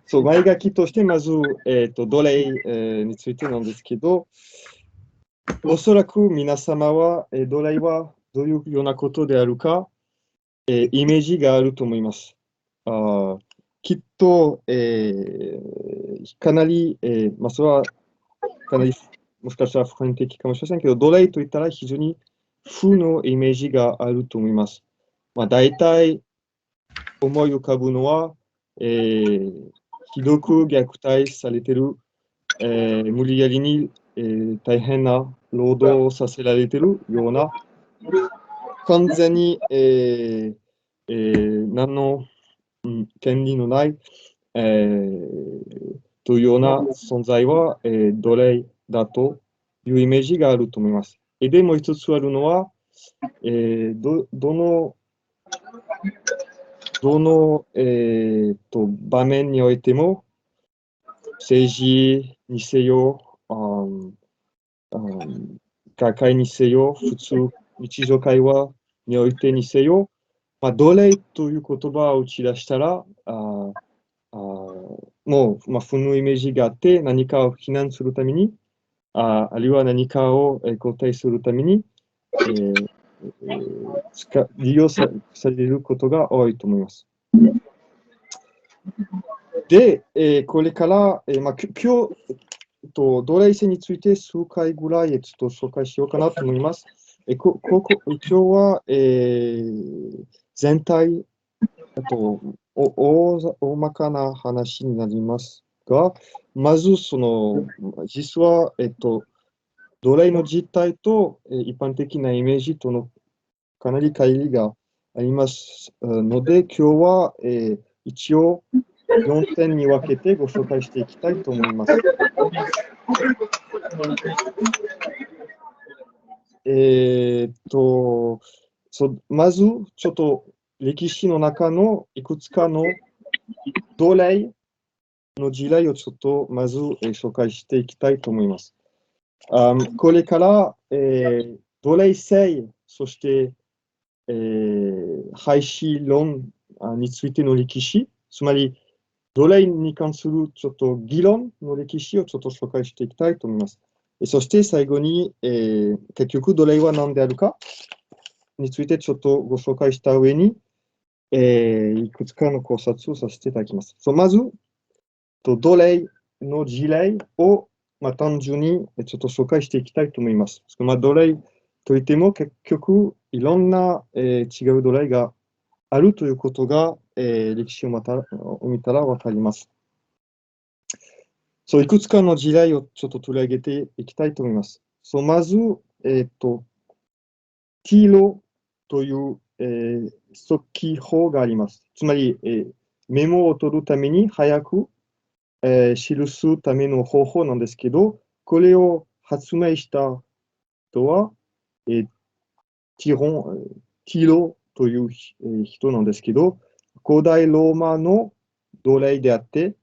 そう、前書きとしてまず、奴隷、についてなんですけど、おそらく皆様は、奴隷はどういうようなことであるか、イメージがあると思います。きっと、かなり、それはかなりもしかしたら普遍的かもしれませんけど、奴隷といったら非常に負のイメージがあると思います。大体思い浮かぶのは、ひどく虐待されている、無理やりに、大変な労働をさせられているような、完全に、何の、権利のない、というような存在は、奴隷だというイメージがあると思います。でもう一つあるのは、どの、場面においても、政治にせよ、学会にせよ、普通、日常会話においてにせよ、奴隷という言葉を打ち出したら、もう、負のイメージがあって、何かを非難するために、あるいは何かを肯定するために、利用されることが多いと思います。で、これから、今日、奴隷制について数回ぐらいちょっと紹介しようかなと思います。今日は、全体、大まかな話になりますが、まず、実は、奴隷の実態と、一般的なイメージとのかなり乖離がありますので、今日は、一応4点に分けてご紹介していきたいと思います。まず、ちょっと歴史の中のいくつかの奴隷の事例をちょっとまず紹介していきたいと思います。これから、奴隷制、そして、廃止論についての歴史、つまり奴隷に関するちょっと議論の歴史をちょっと紹介していきたいと思います。そして最後に、結局奴隷は何であるかについてちょっとご紹介した上に、いくつかの考察をさせていただきます。まず、奴隷の事例を、単純にちょっと紹介していきたいと思います。奴隷といっても結局いろんな、違う奴隷があるということが、歴史を見たらわかります。いくつかの事例をちょっと取り上げていきたいと思います。まず、ティーロという、速記法があります。つまり、メモを取るために早く、記すための方法なんですけど、これを発明した人は、ティーロという人なんですけど、古代ローマの奴隷であって、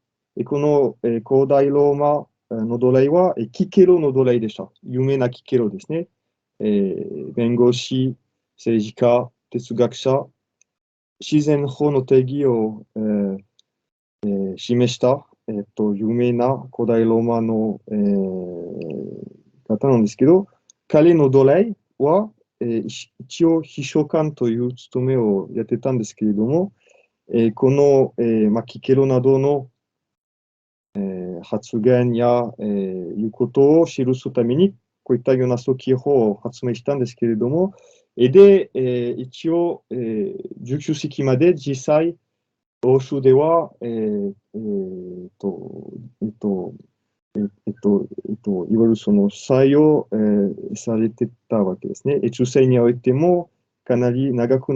この古代ローマの奴隷はキケロの奴隷でした。有名なキケロですね。弁護士、政治家、哲学者、自然法の定義を、示した、有名な古代ローマの、方なんですけど、彼の奴隷は、一応秘書官という務めをやってたんですけれども、この、キケロなどの、発言や、いうことを記すために、こういったような速記法を発明したんですけれども、で、一応、19世紀まで実際、欧州では、いわゆるその採用、されてたわけですね。中世においてもかなり長く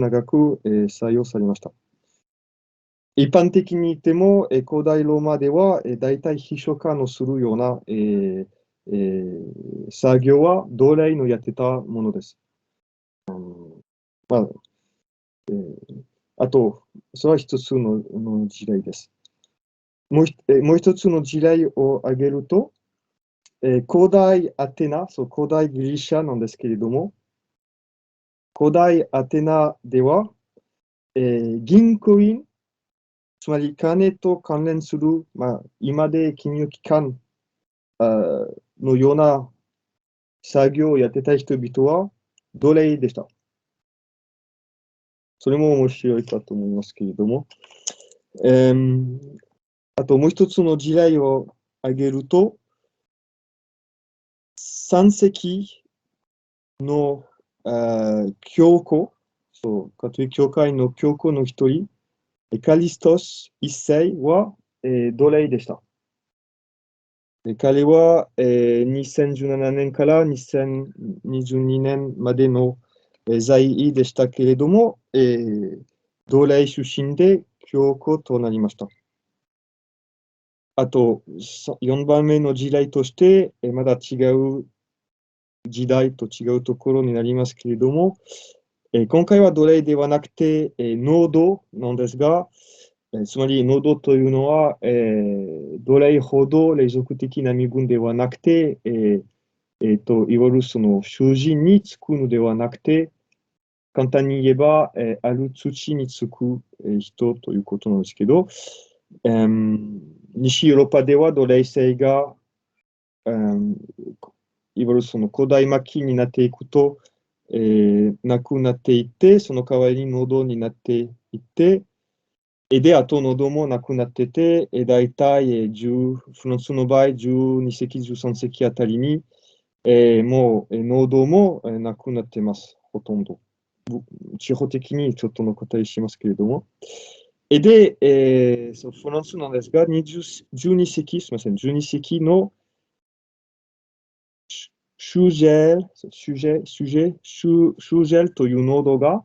採用されました。一般的に言っても、古代ローマでは、大体秘書官のするような、作業は奴隷のやってたものです。あと、それは一つの事例です。もう一つの事例を挙げると、古代アテナ、古代ギリシャなんですけれども、古代アテナでは、銀行員つまり金と関連する、今で金融機関のような作業をやってた人々は奴隷でした。それも面白いかと思いますけれども。あともう一つの事例を挙げると、3世紀の教皇、カトリック教会の教皇の一人、カリストス一世は、奴隷でした。彼は、2017年から2022年までの在位でしたけれども、奴隷出身で教皇となりました。あと、4番目の事例として、まだ違う時代と違うところになりますけれども、今回は奴隷ではなくて、農奴なんですが、つまり農奴というのは、奴隷ほど隷属的な身分ではなくて、いわゆるその囚人につくのではなくて、簡単に言えば、ある土につく人ということなんですけど、西ヨーロッパでは奴隷制が、いわゆるその古代末期になっていくと、なくなっていって、その代わりに農奴になっていって、で、あと農奴もなくなってて、大体フランスの場合、12世紀、13世紀あたりに、もう農奴もなくなってます、ほとんど。地方的にちょっと残ったりしますけれども。で、フランスなんですが、12世紀、すみません、12世紀のシュジェルという濃度が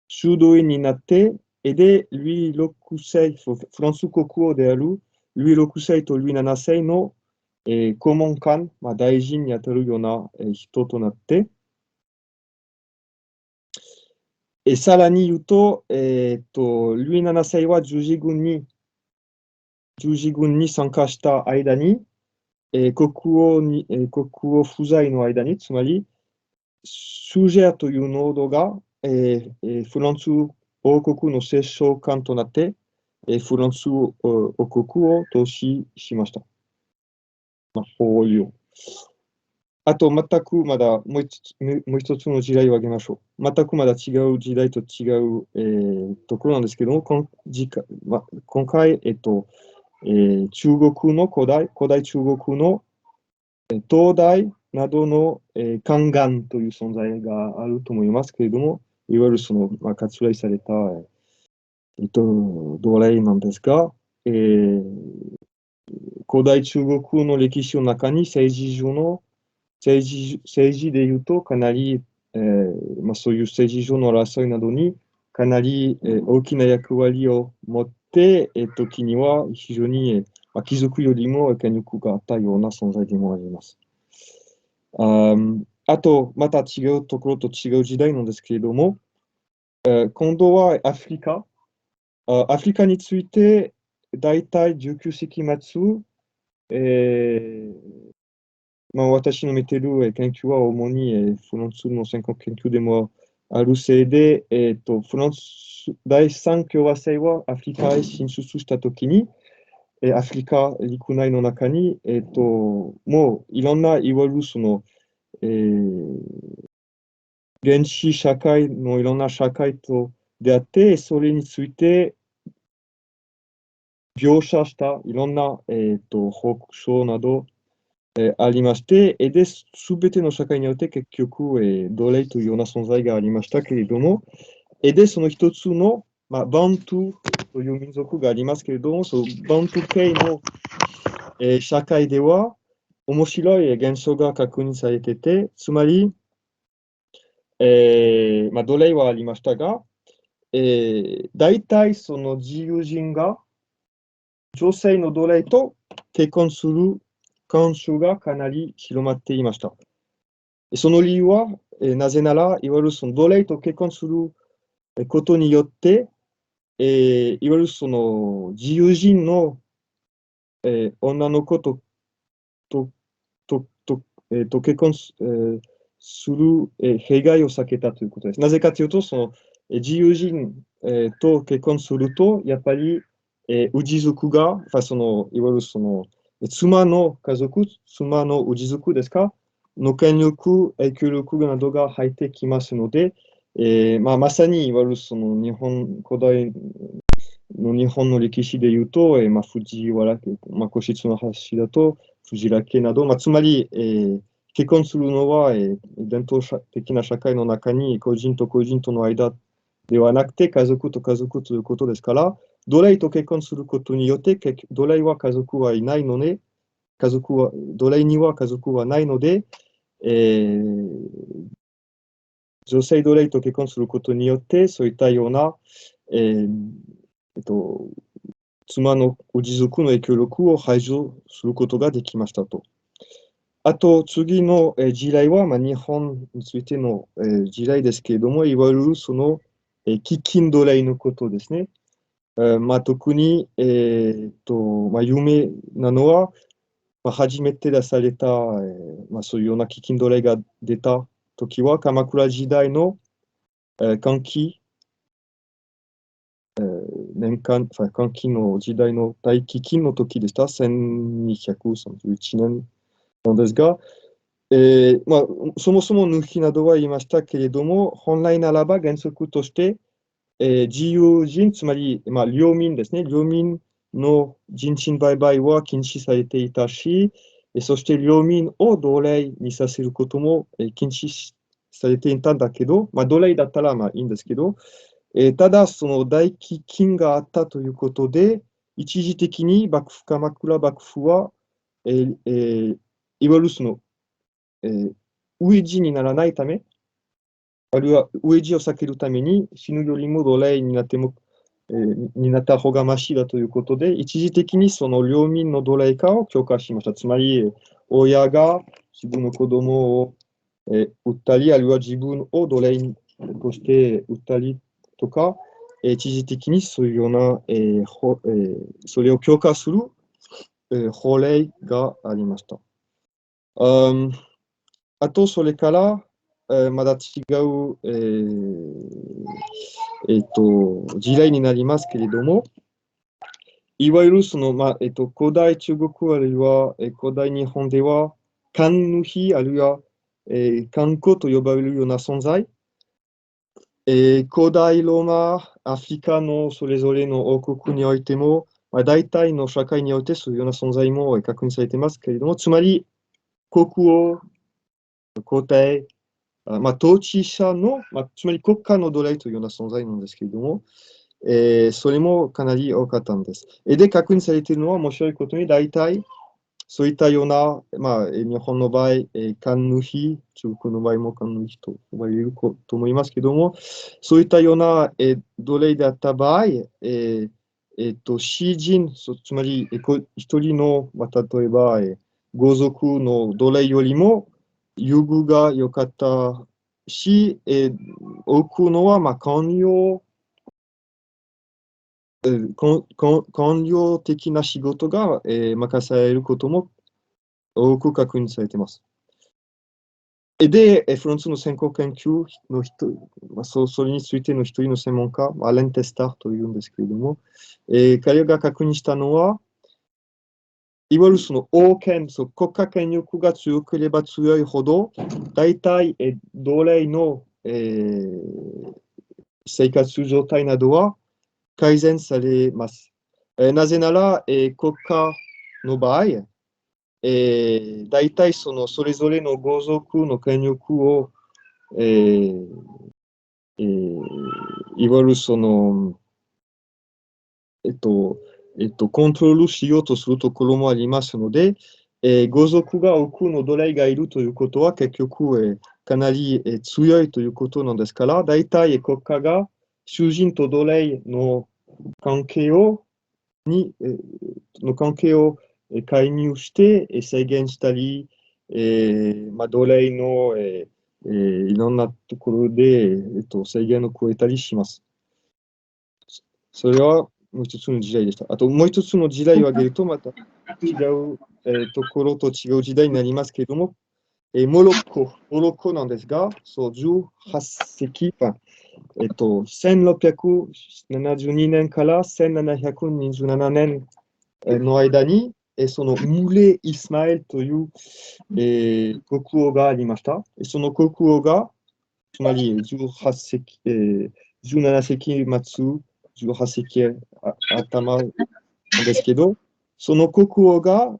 修道院になって、で、ルイ6世、フランス国王であるルイ6世とルイ7世の、顧問官、大臣にあたるような、人となって、さらに言うと、ルイ7世は十字軍に参加した間に、国王不在の間に、つまり、スージェアという濃度が、フランス王国の摂政官となって、フランス王国を統治しました。こういう。あと、全くまだもう一つの時代を挙げましょう。全くまだ違う時代と違う、ところなんですけども、今回、中国の古代中国の東大などの、宦官という存在があると思いますけれども、いわゆるその、割愛された、奴隷なんですが、古代中国の歴史の中に政治でいうとかなり、そういう政治上の争いなどにかなり、大きな役割を持って、時には非常に、貴族よりも権力があったような存在でもあります。あと、また違うところと違う時代なんですけれども、今度はアフリカ。アフリカについて、大体19世紀末、私の見ている研究は主にフランスの先行研究でもあるせいで、フランス第三共和制はアフリカへ進出したときに、アフリカ陸内の中に、もういろんないわゆるその、原始社会のいろんな社会と出会って、それについて描写したいろんな、報告書など、ありまして、で、すべての社会によって結局、奴隷というような存在がありましたけれども、で、その一つの、バントゥという民族がありますけれども、そのバントゥ系の、社会では面白い現象が確認されてて、つまり、奴隷はありましたが、大体その自由人が女性の奴隷と結婚する慣習がかなり広まっていました。その理由は、なぜなら、いわゆるその奴隷と結婚することによって、いわゆるその自由人の、女の子と結婚する、弊害を避けたということです。なぜかというと、その自由人、と結婚すると、やっぱり、氏族が、いわゆる妻の家族、妻の氏族ですか、の権力、影響力などが入ってきますので、まさにいわゆる古代の日本の歴史でいうと、藤原家、皇室の話だと、藤原家など、つまり、結婚するのは、伝統的な社会の中に個人と個人との間ではなくて、家族と家族ということですから、奴隷と結婚することによって、奴隷は家族はいないので、奴隷には家族はないので、女性奴隷と結婚することによって、そういったような、えー妻の氏族の影響力を排除することができましたと。あと、次の事例は、日本についての事例ですけれども、いわゆる飢饉奴隷のことですね。特に、有名なのは、初めて出された、そういうような飢饉奴隷が出たときは、鎌倉時代の乾季、乾季の時代の大飢饉の時でした、1231年なんですが、そもそもヌヒなどは言いましたけれども、本来ならば原則として、自由人、つまり、領民ですね、領民の人身売買は禁止されていたし、そして領民を奴隷にさせることも禁止されていたんだけど、奴隷だったらいいんですけど、ただ、その大飢饉があったということで、一時的に鎌倉幕府は、いわゆる飢え死にならないため、あるいは飢え死を避けるために死ぬよりも奴隷になっても、になった方がましだということで、一時的にその領民の奴隷化を強化しました。つまり、親が自分の子供を、売ったり、あるいは自分を奴隷として売ったりとか、一時的にそういうような、それを強化する、法令がありました。あと、それから、まだ違う、事例になりますけれども、いわゆる古代中国あるいは古代日本では、神主あるいは神子と呼ばれるような存在、古代ローマ、アフリカのそれぞれの王国においても、大体の社会においてそういうような存在も確認されていますけれども、つまり国王、皇帝、統治者の、つまり国家の奴隷というような存在なんですけれども、それもかなり多かったんです。で、確認されているのは面白いことに、大体そういったような、日本の場合、神主、中国の場合も神主と呼ばれると思いますけども、そういったような、奴隷であった場合、詩人、つまり、一人の、例えば、豪族の奴隷よりも、優遇が良かったし、多くのは、官僚的な仕事が、任されることも多く確認されています。で、フランスの先行研究の人、それについての一人の専門家、アレン・テスターというんですけれども、彼が確認したのは、いわゆる王権、国家権力が強ければ強いほど、大体、奴隷の、生活状態などは改善されます。なぜなら、国家の場合、大体それぞれの豪族の権力を、いわゆるコントロールしようとするところもありますので、豪族が多くの奴隷がいるということは結局、かなり、強いということなんですから、大体国家が囚人と奴隷の関係を介入して制限したり、奴隷の、いろんなところで、制限を超えたりします。それはもう一つの時代でした。あともう一つの時代を挙げると、また違う、ところと違う時代になりますけれども、モロッコなんですが、18世紀、1672年から1727年の間に、そのムレ・イスマエルという、国王がありました。その国王が、つまり18世紀、17世紀末、18世紀頭なんですけど、その国王が、モ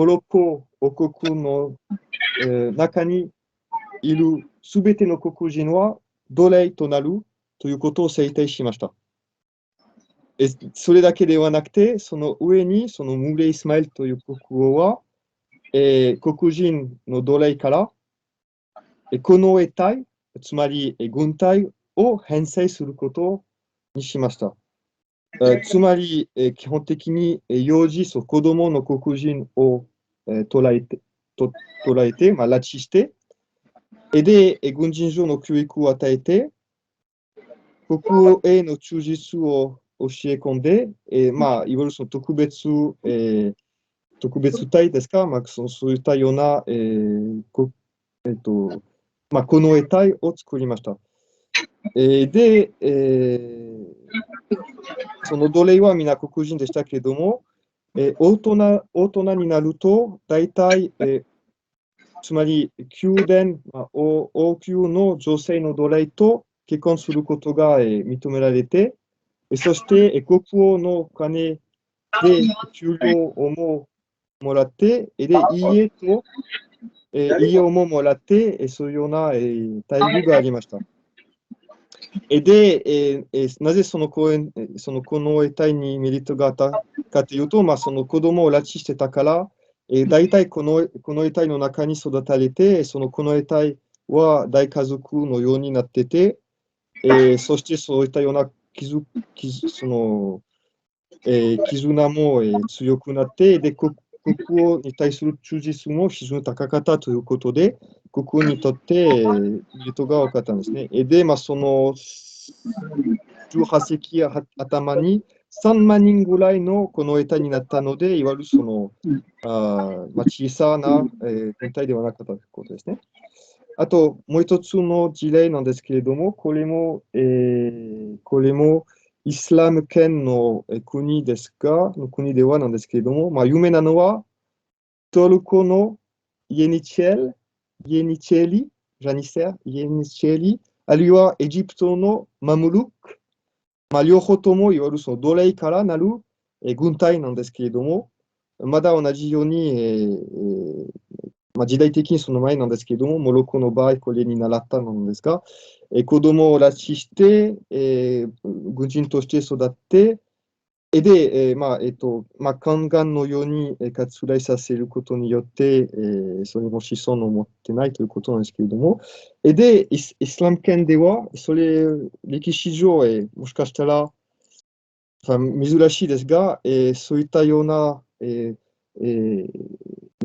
ロッコ王国の、中にいるすべての黒人は奴隷となるということを制定しました。それだけではなくて、その上にそのムレイ・イスマイルという国王は、黒人の奴隷からこの兵隊、つまり軍隊を編成することにしました。つまり、基本的に幼児、子供の黒人を捉えて、拉致して、で、軍人上の教育を与えて、国王への忠実を教え込んで、いわゆるその特別隊ですか、そういったような、この隊を作りました。で、その奴隷は皆黒人でしたけれども、大人になると、大体、つまり宮殿、王宮の女性の奴隷と結婚することが認められて、そして国王のお金で給料をもらって、で、家をもらって、そういうような待遇がありました。で、なぜそのこの隊にメリットがあったかというと、その子供を拉致してたから、大体この隊の中に育たれて、この隊は大家族のようになってて、そしてそういったような絆も強くなって、で、国王に対する忠実も非常に高かったということで、国王にとってメリットが多かったんですね。で、その18世紀頭に3万人ぐらいのこの隊になったので、いわゆる小さな軍隊ではなかったということですね。あと、もう一つの事例なんですけれども、これもイスラム圏の国ではなんですけれども、有名なのは、トルコのイエニチェリ、あるいはエジプトのマムルク、両方ともいわゆるその奴隷からなる軍隊なんですけれども、まだ同じように、時代的にその前なんですけれども、モロッコの場合、これに習ったのですが、子供を拉致して、軍人として育って、で、宦官のように割愛させることによって、それも子孫を持ってないということなんですけれども、で、イスラム圏では、それ、歴史上、もしかしたら、珍しいですが、そういったような、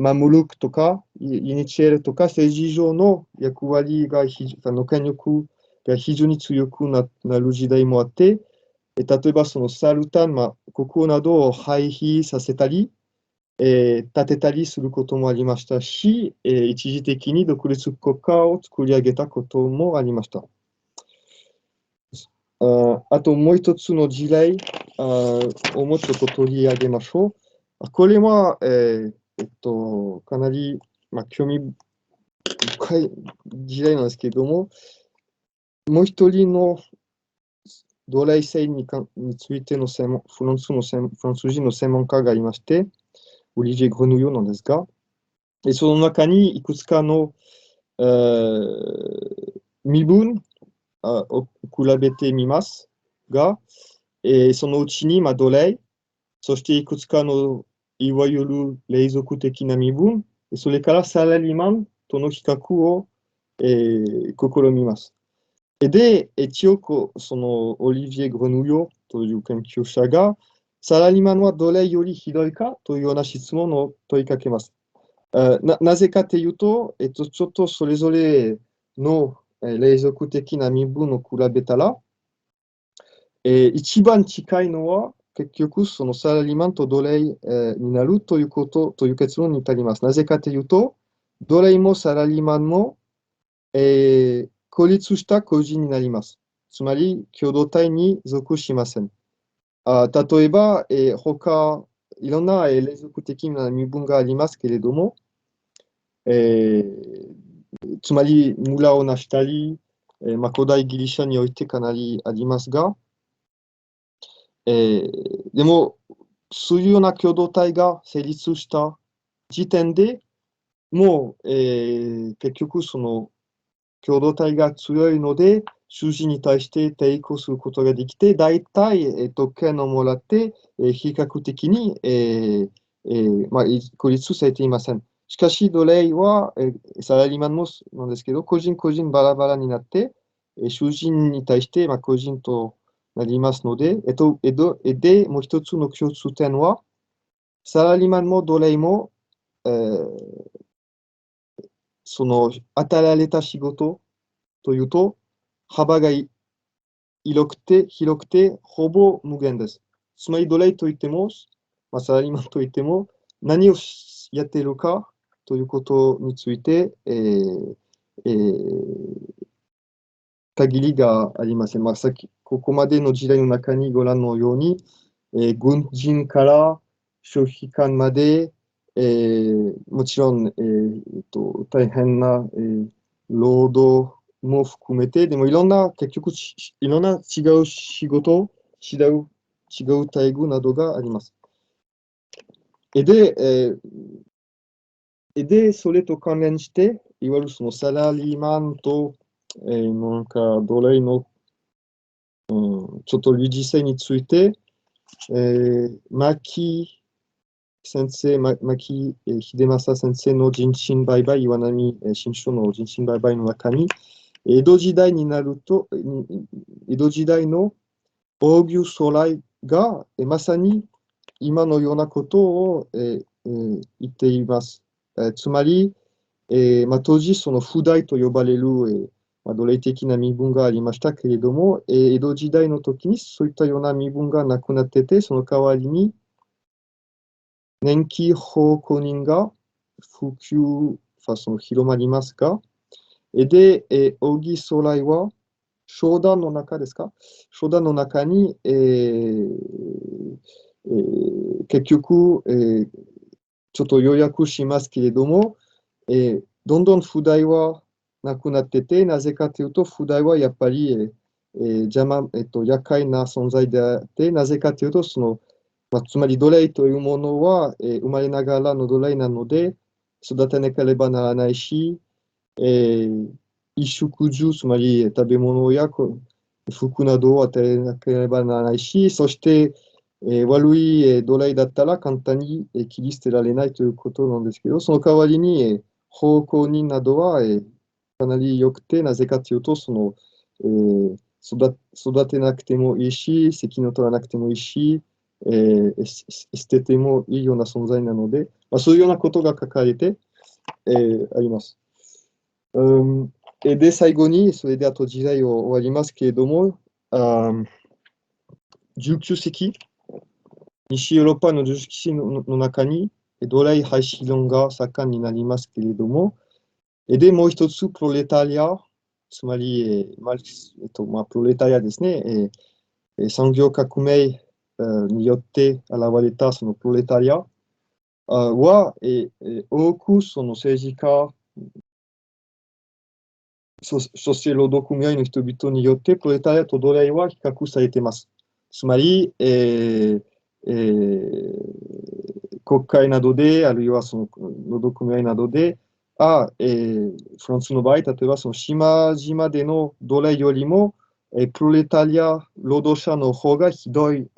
マムルクとか、イニチェルとか、政治上の役割が、権力が非常に強くなる時代もあって、例えばそのサルタン、国王などを廃棄させたり、建てたりすることもありましたし、一時的に独立国家を作り上げたこともありました。あともう一つの事例をもうちょっと取り上げましょう。これは、かなり、興味深い事例なんですけれども、もう一人の奴隷制についてのフランス人の専門家がいまして、オリジェ・グレヌヨなんですが、その中にいくつかの身分を比べてみますが、そのうちに奴隷、そしていくつかのいわゆる隷属的な身分、それからサラリーマンとの比較を、試みます。で、一応、そのオリビエ・グレヌヨという研究者が、サラリーマンはどれよりひどいかというような質問を問いかけます。なぜかというと、ちょっとそれぞれの隷属的な身分を比べたら、一番近いのは、結局、そのサラリーマンと奴隷になるという結論に至ります。なぜかというと、奴隷もサラリーマンも、孤立した個人になります。つまり共同体に属しません。例えば、他、いろんな連続的な身分がありますけれども、つまり村を成したり、古代ギリシャにおいてかなりありますが、でも、そういうような共同体が成立した時点でもう、結局その共同体が強いので、数字に対して抵抗することができて、大体、権をもらって、比較的に、孤立されていません。しかし、奴隷は、サラリーマンもなんですけど、個人個人バラバラになって、囚人に対して、個人となりますので、で、もう一つの共通点は、サラリーマンも奴隷も、その与えられた仕事というと、幅が広くて、ほぼ無限です。つまり、奴隷といっても、サラリーマンといっても、何をやっているかということについて、限りがありません。ここまでの時代の中にご覧のように、軍人から消費官まで、もちろん、大変な、労働も含めて、でもいろんな、結局、いろんな違う仕事、違う待遇などがあります。で、それと関連して、いわゆるそのサラリーマンと、なんか奴隷の、ちょっと類似性について、牧先生、牧秀正先生の人身売買、岩波新書の人身売買の中に、江戸時代になると、江戸時代の大牛将来がまさに今のようなことを言っています。つまり、当時、その譜代と呼ばれる、奴隷的な身分がありましたけれども、江戸時代の時にそういったような身分がなくなってて、その代わりに年季奉公人が普及、広まりますが、で、扇将来は、商談の中ですか商談の中に、結局、ちょっと要約しますけれども、どんどん不代はなくなってて、なぜかというと、不代はやっぱり、厄介な存在であって、なぜかというと、つまり奴隷というものは、生まれながらの奴隷なので、育てなければならないし、衣食住、つまり食べ物や服などを与えなければならないし、そして、悪い奴隷だったら簡単に切り捨てられないということなんですけど、その代わりに、奉公人などはかなり良くて、なぜかというと、育てなくてもいいし、責任を取らなくてもいいし、捨ててもいいような存在なので、そういうようなことが書かれて、あります。で、最後に、それであと時代を終わりますけれども、19世紀、西ヨーロッパの19世紀の中に、奴隷廃止論が盛んになりますけれども、で、もう一つ、プロレタリア、つまり、プロレタリアですね、産業革命によって現れたそのプロレタリアは、多くその政治家、そして労働組合の人々によってプロレタリアと奴隷は比較されています。つまり、国会などで、あるいはその労働組合などで、フランスの場合、例えばその島々での奴隷よりも、プロレタリア労働者の方がひどい、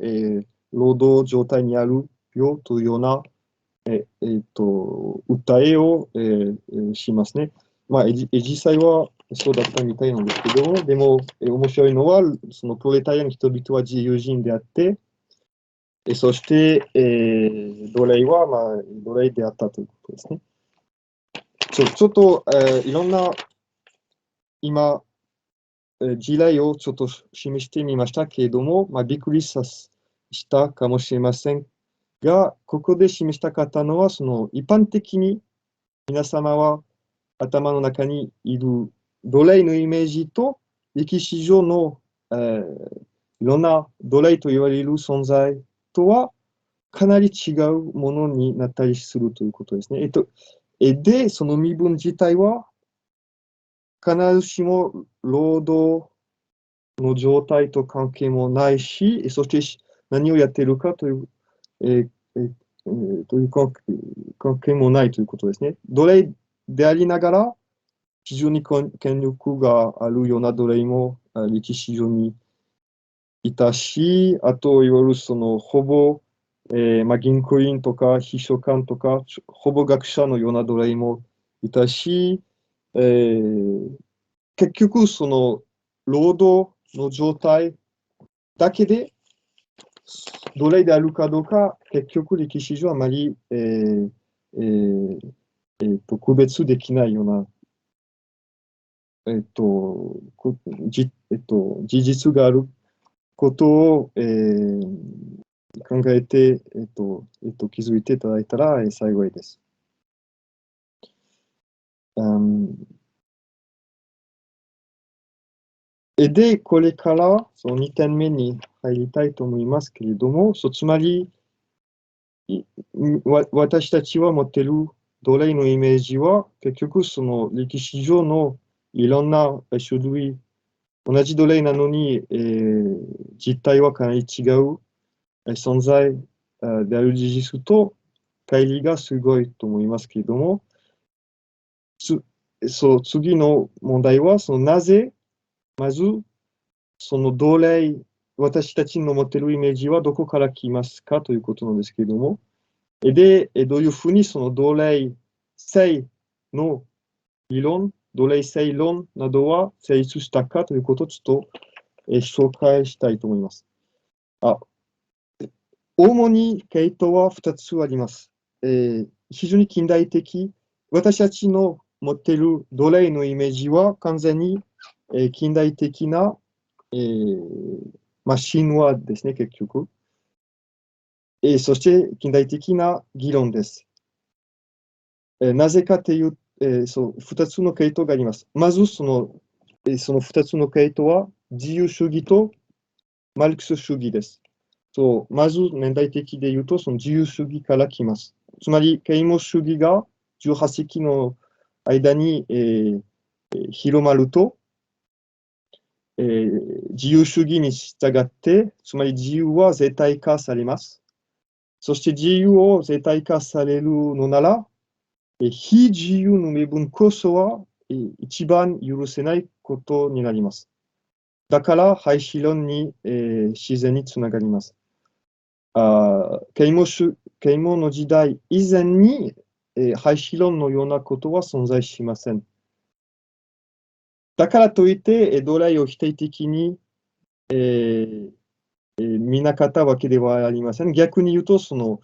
労働状態にあるよというような、訴えを、しますね。実際はそうだったみたいなんですけど、でも、面白いのは、そのプロレタリアの人々は自由人であって、そして、奴隷は、奴隷であったということですね。ちょっと、いろんな、今、事例をちょっと示してみましたけれども、びっくりしたかもしれませんが、ここで示したかったのは、その一般的に皆様は頭の中にいる奴隷のイメージと歴史上のいろんな奴隷と言われる存在とはかなり違うものになったりするということですね。で、その身分自体は必ずしも労働の状態と関係もないし、そして何をやっているかという、という関係もないということですね。奴隷でありながら、非常に権力があるような奴隷も歴史上にいたし、あと、いわゆるその、ほぼ、銀行員とか秘書官とか、ほぼ学者のような奴隷もいたし、結局、その、労働の状態だけで、奴隷であるかどうか、結局、歴史上あまり、区別できないような、事実があることを、考えて、気づいていただいたら幸いです。で、これからその2点目に入りたいと思いますけれども、つまり、私たちは持っている奴隷のイメージは、結局その歴史上のいろんな種類、同じ奴隷なのに、実態はかなり違う存在である事実と乖離がすごいと思いますけれども、次の問題は、なぜ、まず、その奴隷、私たちの持っているイメージはどこから来ますかということなんですけれども、で、どういうふうにその奴隷制の理論、奴隷制論などは成立したかということをちょっと、紹介したいと思います。主に系統は2つあります。非常に近代的、私たちの持っている奴隷のイメージは完全に、近代的な、神話ですね、結局。そして近代的な議論です。なぜかという、2つの系統があります。まずその2つの系統は自由主義とマルクス主義です。まず年代的で言うと、その自由主義から来ます。つまり、啓蒙主義が18世紀の間に、広まると、自由主義に従って、つまり自由は絶対化されます。そして自由を絶対化されるのなら、非自由の身分こそは一番許せないことになります。だから、廃止論に、自然につながります。啓蒙の時代以前に、廃止論のようなことは存在しません。だからといって、奴隷を否定的に、見なかったわけではありません。逆に言うと、東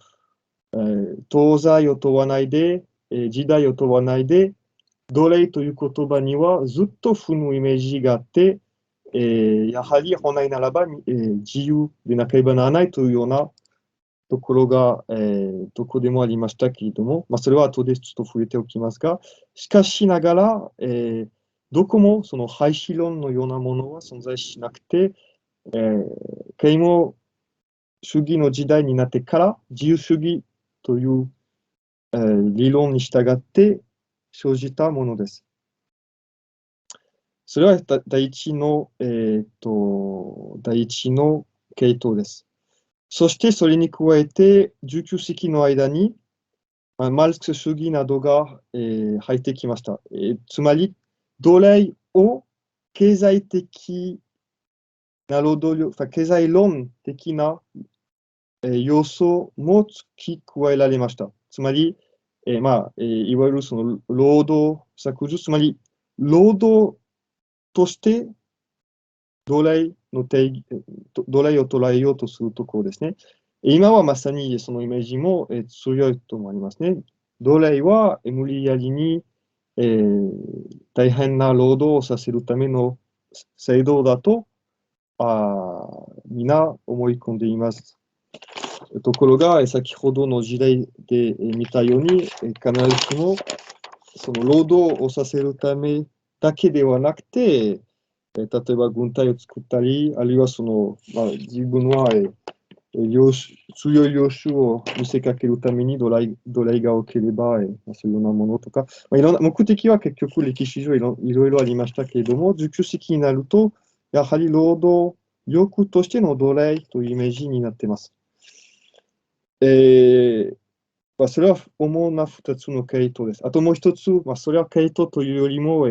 西を問わないで、時代を問わないで、奴隷という言葉にはずっと負のイメージがあって、やはり本来ならば、自由でなければならないというようなところが、どこでもありましたけれども、それは後でちょっと触れておきますが、しかしながら、どこもその廃止論のようなものは存在しなくて、啓蒙主義の時代になってから自由主義という、理論に従って生じたものです。それは第一の系統です。そしてそれに加えて、19世紀の間に、マルクス主義などが、入ってきました。つまり、奴隷を経済的な労働力、経済論的な、要素も付け加えられました。つまり、いわゆるその労働削除、つまり、労働として奴隷を捉えようとするところですね。今はまさにそのイメージも強いと思いますね。奴隷は無理やりに、大変な労働をさせるための制度だとみんな思い込んでいます。ところが、先ほどの事例で見たように、必ずしもその労働をさせるためだけではなくて、例えば軍隊を作ったり、あるいは自分は、強い領主を見せかけるために奴隷が多ければ、そういうようなものとか、いろんな目的は結局歴史上いろいろありましたけれども、19世紀になると、やはり労働力としての奴隷というイメージになっています。それは主な2つの系統です。あともう一つ、それは系統というよりも、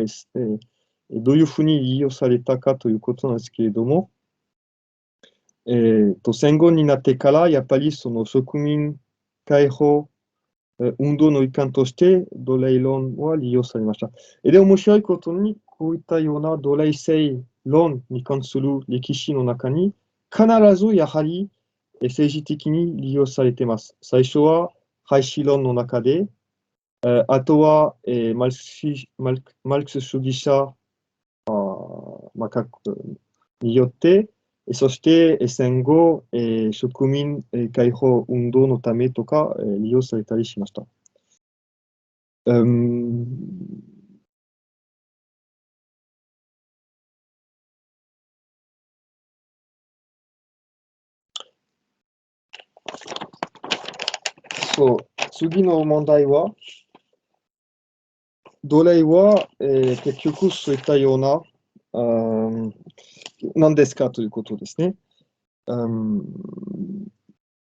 どういうふうに利用されたかということなんですけれども、戦後になってから、やっぱりその植民解放運動の一環として奴隷論は利用されました。で、面白いことに、こういったような奴隷制論に関する歴史の中に、必ずやはり政治的に利用されています。最初は廃止論の中で、あとは、マルクス主義者まあ、によって、そして戦後、植民解放運動のためとか、利用されたりしました。そう、次の問題は、奴隷は、結局そういったような、何ですかということですね。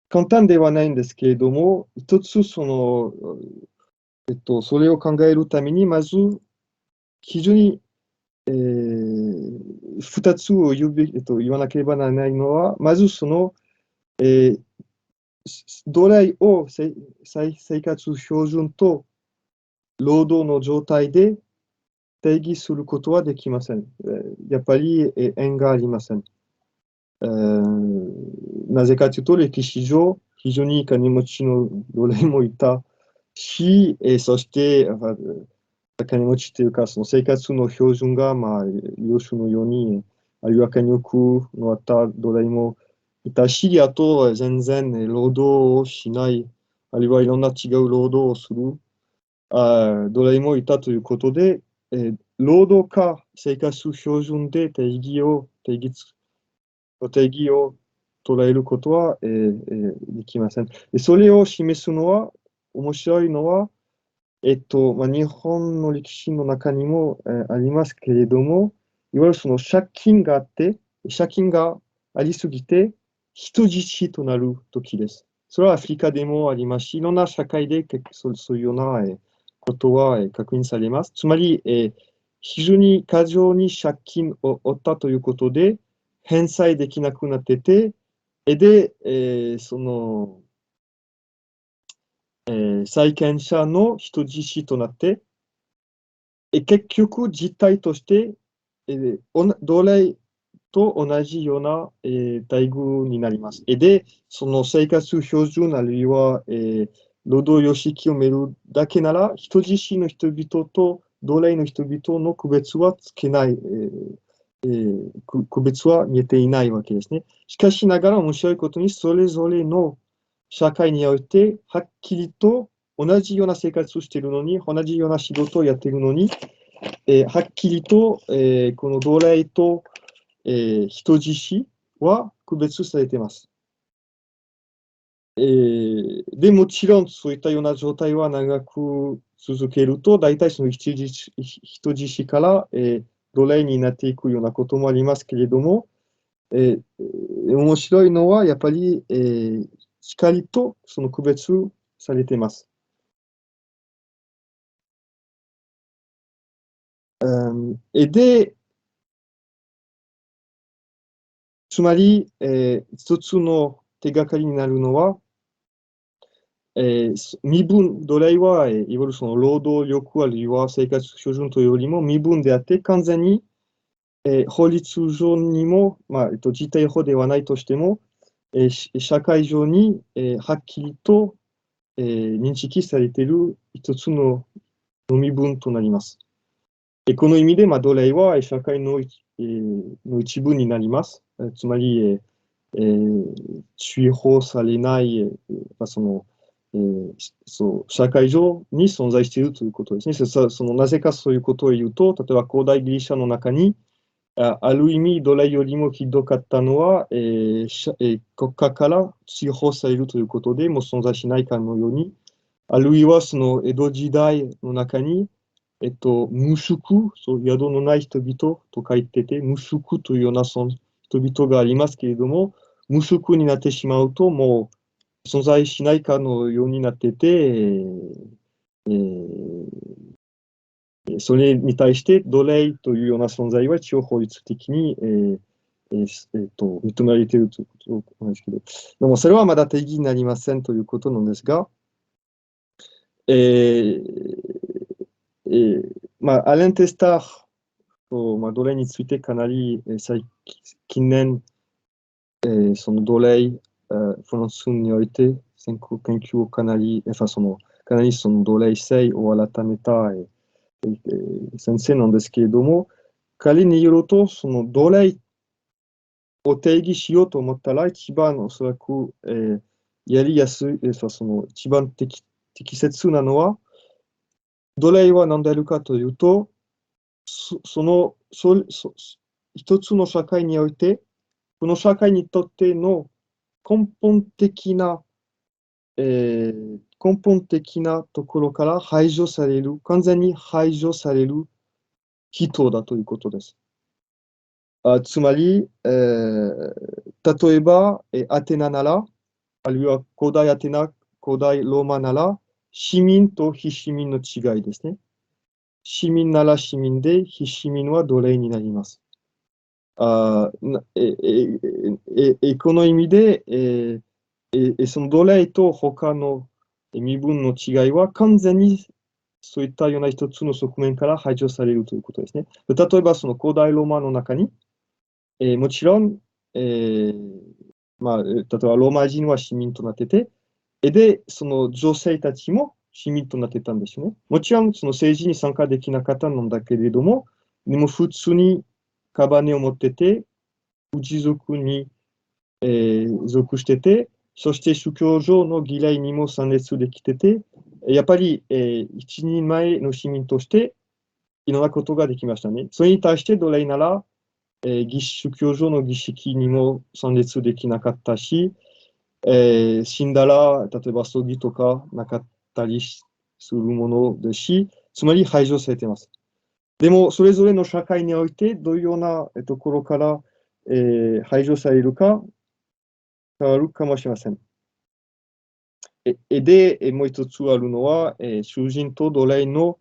簡単ではないんですけれども、一つそれを考えるために、まず、非常に、二つを言わなければならないのは、まず奴隷を生活標準と労働の状態で定義することはできません。やっぱり縁がありません。なぜかというと、歴史上、非常に金持ちの奴隷もいたし、そして、金持ちというか、その生活の標準が、領主のように、あるいは権力のあった奴隷もいたし、あと、全然労働をしない、あるいはいろんな違う労働をする奴隷もいたということで、労働か生活標準で定義を捉えることは、できません。それを示すのは、面白いのは、日本の歴史の中にも、ありますけれども、いわゆるその借金があって、借金がありすぎて、人質となる時です。それはアフリカでもありますし、いろんな社会でそういうような、ことは、確認されます。つまり、非常に過剰に借金を負ったということで、返済できなくなってて、で、債権者の人質となって、結局、実態として、奴隷と同じような、待遇になります。で、その生活標準あるいは、労働様式を見るだけなら、人質の人々と奴隷の人々の区別はつけない、区別は見えていないわけですね。しかしながら面白いことに、それぞれの社会において、はっきりと同じような生活をしているのに、同じような仕事をやっているのに、はっきりと、この奴隷と、人質は区別されています。で、もちろんそういったような状態は長く続けると、大体その人質から、奴隷になっていくようなこともありますけれども、面白いのはやっぱり、しっかりとその区別されています。で、つまり、一つの手がかりになるのは、身分、奴隷は、いわゆるその労働力あるいは生活標準というよりも身分であって、完全に、法律上にも、実態法ではないとしても、社会上に、はっきりと、認識されている一つの身分となります。この意味で、奴隷は社会の、の一部になります。つまり、追放されない、社会上に存在しているということですね。なぜかそういうことを言うと、例えば古代ギリシャの中に、ある意味、奴隷よりもひどかったのは、国家から追放されるということでもう存在しないかのように、あるいはその江戸時代の中に、無宿、そう宿のない人々と書いてて、無宿というようなその人々がありますけれども、無宿になってしまうと、もう存在しないかのようになってて、それに対して奴隷というような存在は一応法律的に、認められているということなんですけど、でもそれはまだ定義になりませんということなんですが、えアレン・テスターと、奴隷についてかなり、近年、その奴隷、フランスにおいて先行研究をかなり、かなりその奴隷制を改めた、先生なんですけれども、彼によると、その奴隷を定義しようと思ったら、一番おそらく、やりやすい、その一番適切なのは、奴隷は何であるかというと、一つの社会において、この社会にとっての根本的な、根本的なところから排除される、完全に排除される人だということです。つまり、例えば、アテナなら、あるいは古代アテナ、古代ローマなら、市民と非市民の違いですね。市民なら市民で、非市民は奴隷になります。この意味で、その奴隷と他の身分の違いは完全にそういったような一つの側面から排除されるということですね。例えば、その古代ローマの中に、もちろん、例えばローマ人は市民となってて、で、その女性たちも市民となってたんですよね。もちろん、その政治に参加できなかったんだけれども、でも普通にカバネを持ってて、氏族に、属してて、そして宗教上の儀礼にも参列できてて、やっぱり、一人前の市民としていろんなことができましたね。それに対して奴隷なら、宗教上の儀式にも参列できなかったし、死んだら、例えば葬儀とかなかったりするものですし、つまり排除されています。でも、それぞれの社会において、どういうようなところから、排除されるか変わるかもしれません。で、もう一つあるのは、囚人と奴隷の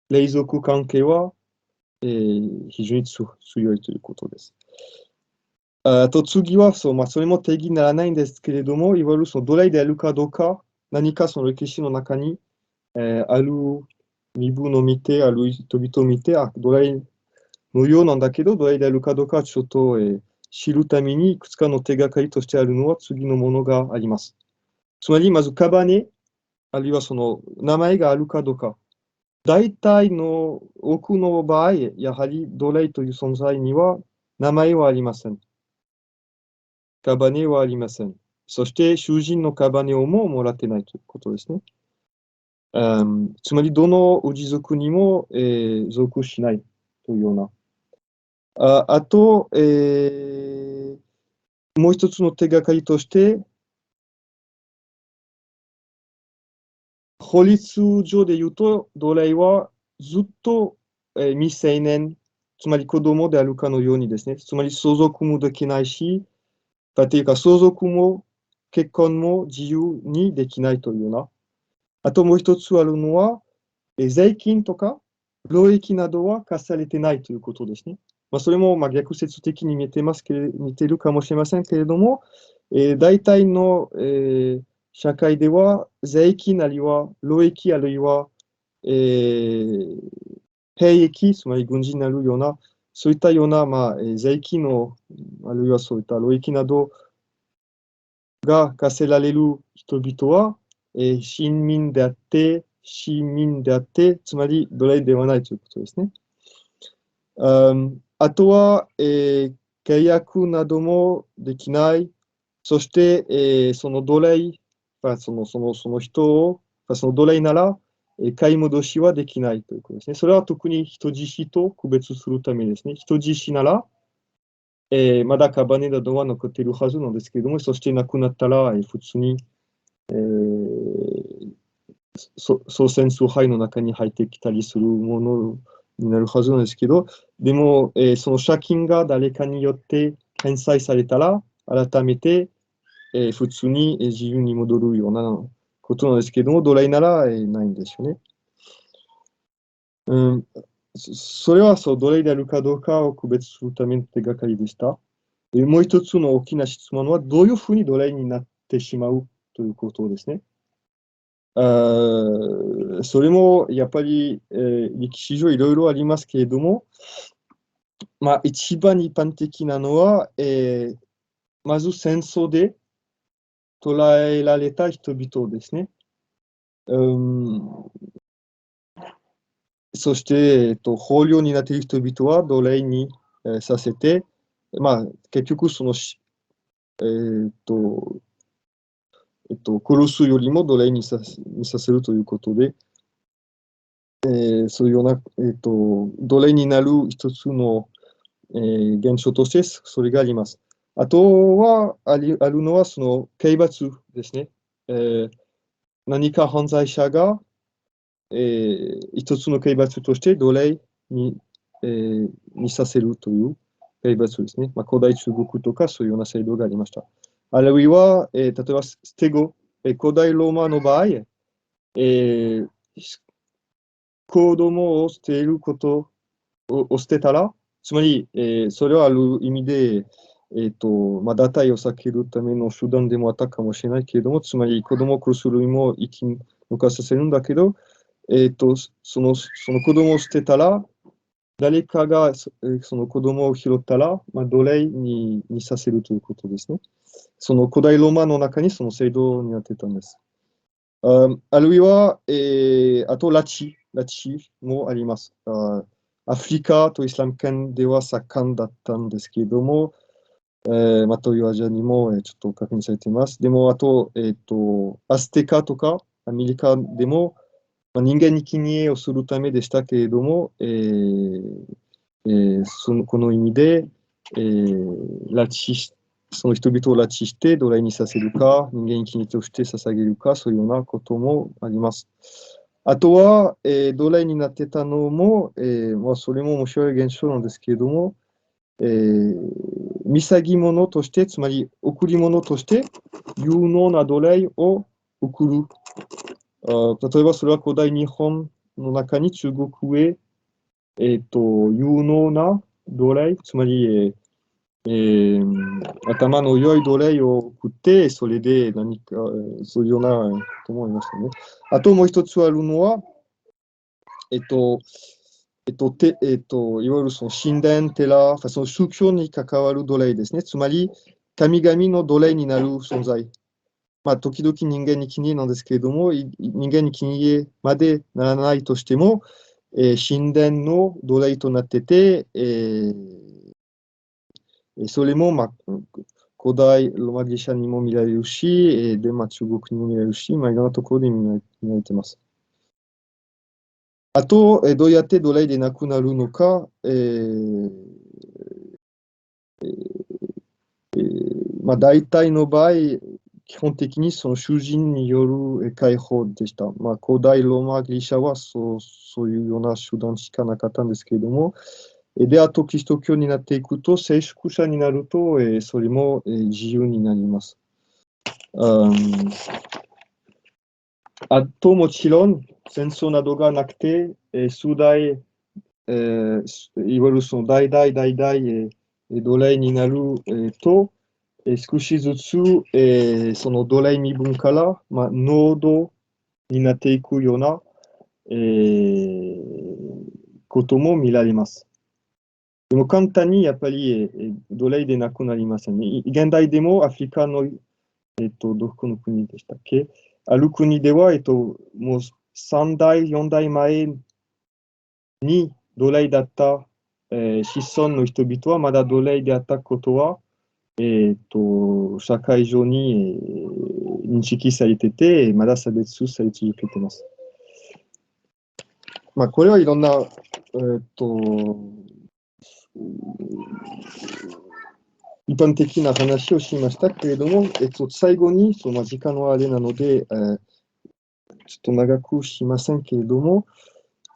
隷属関係は、非常に強いということです。次はそれも定義にならないんですけれども、いわゆるその奴隷であるかどうか、何かその歴史の中に、ある身分を見て、ある人々を見て、奴隷のようなんだけど、奴隷であるかどうかちょっと、知るために、いくつかの手がかりとしてあるのは次のものがあります。つまり、まずカバネ、あるいはその名前があるかどうか。大体の多くの場合、やはり奴隷という存在には名前はありません。カバネはありません。そして、囚人のカバネをももらってないということですね。つまり、どの氏族にも、属しないというような。あと、もう一つの手がかりとして、法律上で言うと、奴隷はずっと、未成年、つまり子供であるかのようにですね、つまり相続もできないし、というか相続も結婚も自由にできないというような。あともう一つあるのは、税金とか労役などは課されてないということですね。それも逆説的に見ているかもしれませんけれども、大体の、社会では税金あるいは労役あるいは、兵役、つまり軍人になるような、そういったような、税金の、あるいはそういった労役などが課せられる人々は、市民であって、つまり奴隷ではないということですね。あとは、契約などもできない。そして、その奴隷、その人を、その奴隷なら、買い戻しはできないということですね。それは特に人質と区別するためですね。人質なら、まだカバネなどは残っているはずなんですけれども、そして亡くなったら、普通に、操船崇拝の中に入ってきたりするものになるはずなんですけど、でも、その借金が誰かによって返済されたら、改めて、普通に自由に戻るようなことなんですけども、奴隷なら、ないんですよね。うん、それはそう奴隷であるかどうかを区別するための手がかりでした。もう一つの大きな質問は、どういうふうに奴隷になってしまうということですね。それもやっぱり、歴史上いろいろありますけれども、まあ、一番一般的なのは、まず戦争で捕らえられた人々ですね。そして、捕虜になっている人々は奴隷に、させて、まあ、結局そのえーっと、殺すよりも奴隷にさせるということで、そういうような、奴隷になる一つの、現象としてそれがあります。あとは、あるのは、その刑罰ですね。何か犯罪者が、一つの刑罰として奴隷に、にさせるという刑罰ですね。まあ、古代中国とかそういうような制度がありました。あるいは、例えば捨て子、古代ローマの場合、ー子供を捨てることを捨てたら、つまり、それはある意味で、まあ、堕胎を避けるための手段でもあったかもしれないけれども、つまり子供を殺すよりも生き抜かさせるんだけど、その子供を捨てたら、誰かがその子供を拾ったら、まあ、奴隷にさせるということですね。その古代ローマの中にその制度になってたんです。あるいは、あと拉致もあります。アフリカとイスラム圏では盛んだったんですけれども、また、アジアにも、ちょっと確認されています。でも、あと、アステカとかアメリカでも、まあ、人間に生贄をするためでしたけれども、この意味で、その人々を拉致して奴隷にさせるか、人間に生贄として捧げるか、そういうようなこともあります。あとは、奴隷になってたのも、まあ、それも面白い現象なんですけれども、潔物として、つまり贈り物として、有能な奴隷を贈る。例えば、それは古代日本の中に中国へ、有能な奴隷、つまり、頭の良い奴隷を送って、それで何か、そういうようなこともありましたね。あともう一つあるのは、いわゆるその神殿、寺、その宗教に関わる奴隷ですね。つまり、神々の奴隷になる存在。まあ、時々人間に気に入なんですけれども、人間に気に入りまでならないとしても、神殿の奴隷となってて、それも、まあ、古代ローマギリシャにも見られるし、で、まあ、中国にも見られるし、まあ、いろんなところで見られてます。あと、どうやって奴隷でなくなるのか、まあ、大体の場合、基本的にその囚人による解放でした。まあ、古代ローマギリシャはそういうような手段しかなかったんですけれども、で、あとキリスト教になっていくと、聖職者になると、それも自由になります。あと、もちろん、戦争などがなくて、数代、いわゆるその代々代々、奴隷になる、と、少しずつ、その奴隷身分から、まあ、濃度になっていくような、ことも見られます。でも簡単にやっぱり、奴隷でなくなりませんね。現代でもアフリカの、どこの国でしたっけ、ある国では、もう3代、4代前に奴隷だった、子孫の人々はまだ奴隷であったことは、社会上に、認識されてて、まだ差別され続けています。まあ、これはいろんな、一般的な話をしましたけれども、最後に、時間はあれなので、ちょっと長くしませんけれども、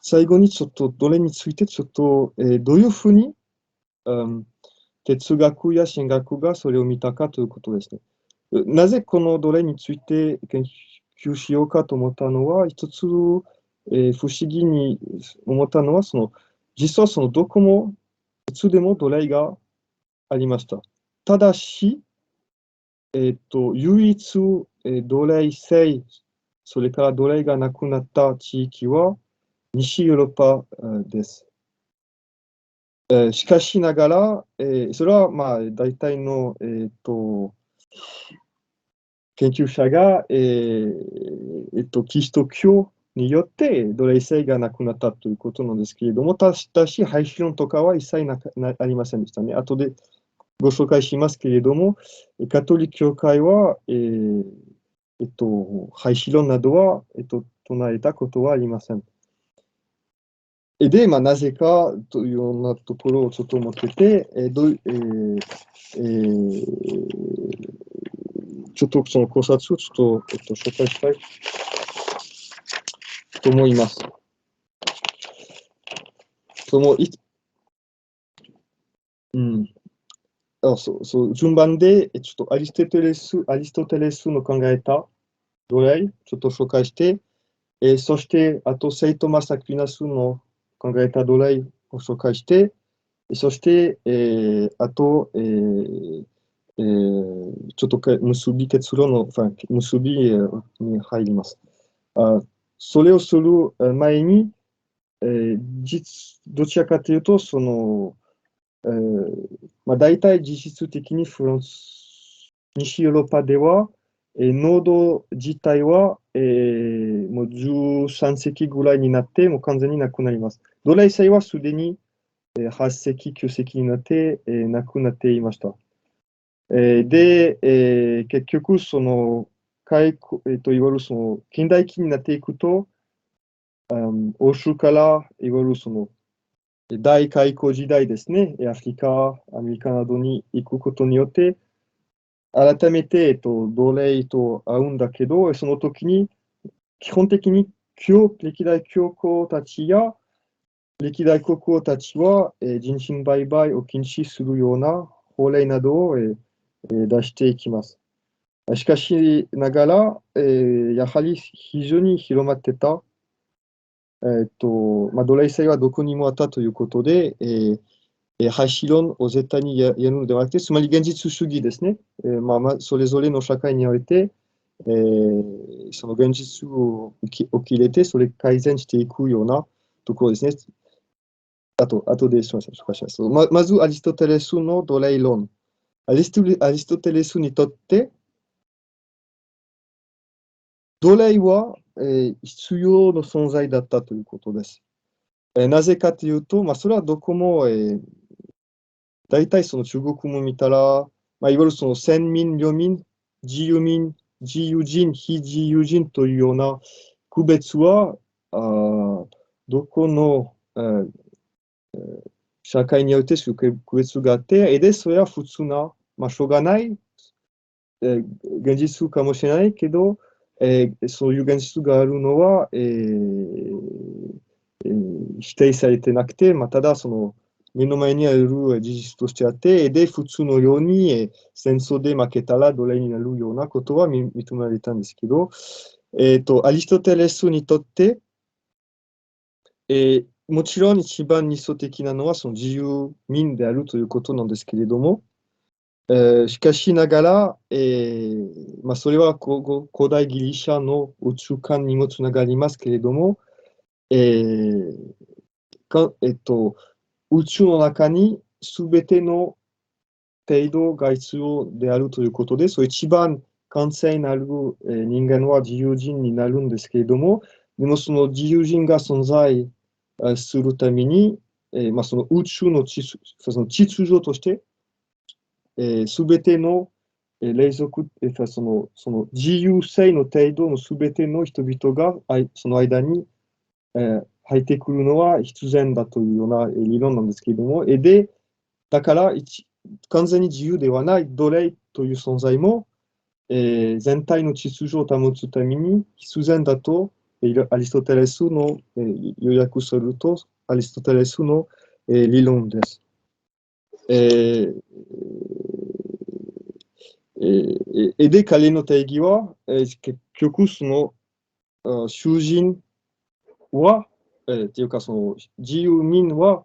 最後にちょっとどれについてちょっと、どういうふうに、哲学や神学がそれを見たかということですね。なぜこのどれについて研究しようかと思ったのは、一つ、不思議に思ったのは、実はどこも、いつでも奴隷がありました。ただし、唯一、奴隷制、それから奴隷がなくなった地域は西ヨーロッパです。しかしながら、それはまあ大体の、研究者が、キリスト教によって奴隷制がなくなったということなんですけれども、ただし廃止論とかは一切ありませんでしたね。後でご紹介しますけれども、カトリック教会は、廃止論などは、唱えたことはありません。で、まあ、なぜかというようなところをちょっと思ってて、ちょっとその考察をちょっと、紹介したいと思います。順番で、ちょっとアリストテレスの考えた奴隷、ちょっと紹介して、そして、あと、セイト・マス・アクィナスの考えた奴隷を紹介して、そして、あと、ちょっと結論の、結びに入ります。それをする前に、どちらかというと、まあ、大体実質的に西ヨーロッパでは、濃度自体は、もう13世紀ぐらいになって、もう完全になくなります。奴隷制はすでに8世紀、9世紀になって、なくなっていました。で、結局、いわゆる近代期になっていくと、欧州から、いわゆる大開口時代ですね、アフリカ、アメリカなどに行くことによって、改めて、奴隷と会うんだけど、その時に、基本的に歴代教皇たちや歴代国王たちは、人身売買を禁止するような法令などを、出していきます。しかしながら、やはり非常に広まってた、まあ、奴隷制はどこにもあったということで、廃止論を絶対にやるのではなくて、つまり現実主義ですね。まあ、それぞれの社会において、その現実を受け入れて、それを改善していくようなところですね。あとで紹介します。まず、アリストテレスの奴隷論。アリストテレスにとって、奴隷は、必要の存在だったということです。なぜかというと、まあ、それはどこも、大体その中国も見たら、まあ、いわゆるその先民、領民、自由民、自由人、非自由人というような区別は、どこの、社会においてそういう区別があって、で、それは普通な、まあ、しょうがない、現実かもしれないけど、そういう現実があるのは、否定されてなくて、まあ、ただその目の前にある事実としてあって、で、普通のように、戦争で負けたら奴隷になるようなことは認められたんですけど、アリストテレスにとって、もちろん一番理想的なのはその自由民であるということなんですけれども、しかしながら、まあ、それは古代ギリシャの宇宙観にもつながりますけれども、えーかえっと、宇宙の中に全ての程度が必要であるということで、そう一番完成なる、人間は自由人になるんですけれども、でもその自由人が存在するために、まあ、その宇宙のその秩序として、すべての霊族、その自由性の程度のすべての人々がその間に、入ってくるのは必然だというような理論なんですけれども、で、だから完全に自由ではない奴隷という存在も、全体の秩序を保つために必然だと、アリストテレスの、要約すると、アリストテレスの、理論です。で、彼の定義は、結局その、囚人は、っていうかその自由民は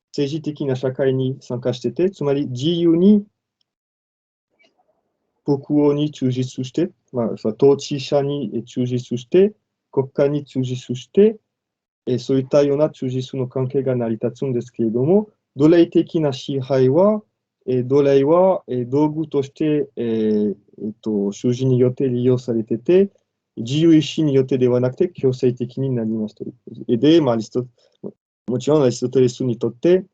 政治的な社会に参加してて、つまり自由に国王に忠実して、統治者に忠実して、国家に忠実して、そういったような忠実の関係が成り立つんですけれども、奴隷的な支配は、奴隷は道具として、囚人によって利用されてて、自由意志によってではなくて強制的になりますと。で、もちろんアリストテレスにとって、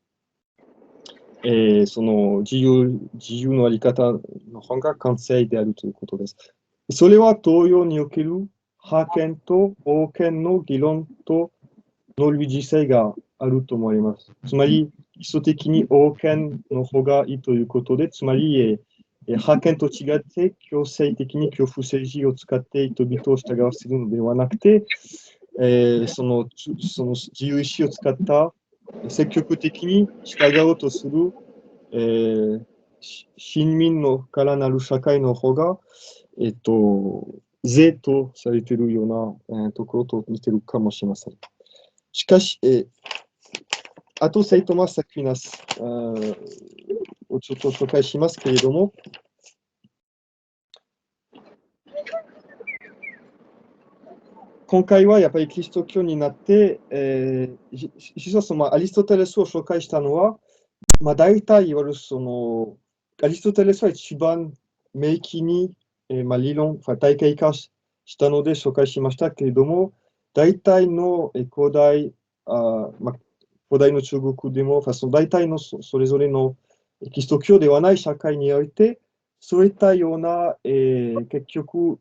その自由のあり方の方が完成であるということです。それは東洋における覇権と王権の議論との類似性があると思います。つまり、基礎的に王権の方がいいということで、つまり、覇権と違って強制的に恐怖政治を使って人々を従わせるのではなくて、その自由意志を使った積極的に従おうとする、親民のからなる社会の方が、税とされているような、ところと似てるかもしれません。しかし、あとセイトマス・アクィナスをちょっと紹介しますけれども、今回はやっぱりキリスト教になって、実はそのアリストテレスを紹介したのは、大体いわゆるその、アリストテレスは一番明記に、理論、体系化したので紹介しましたけれども、大体の古代、古代の中国でも、大体のそれぞれのキリスト教ではない社会において、そういったような、結局、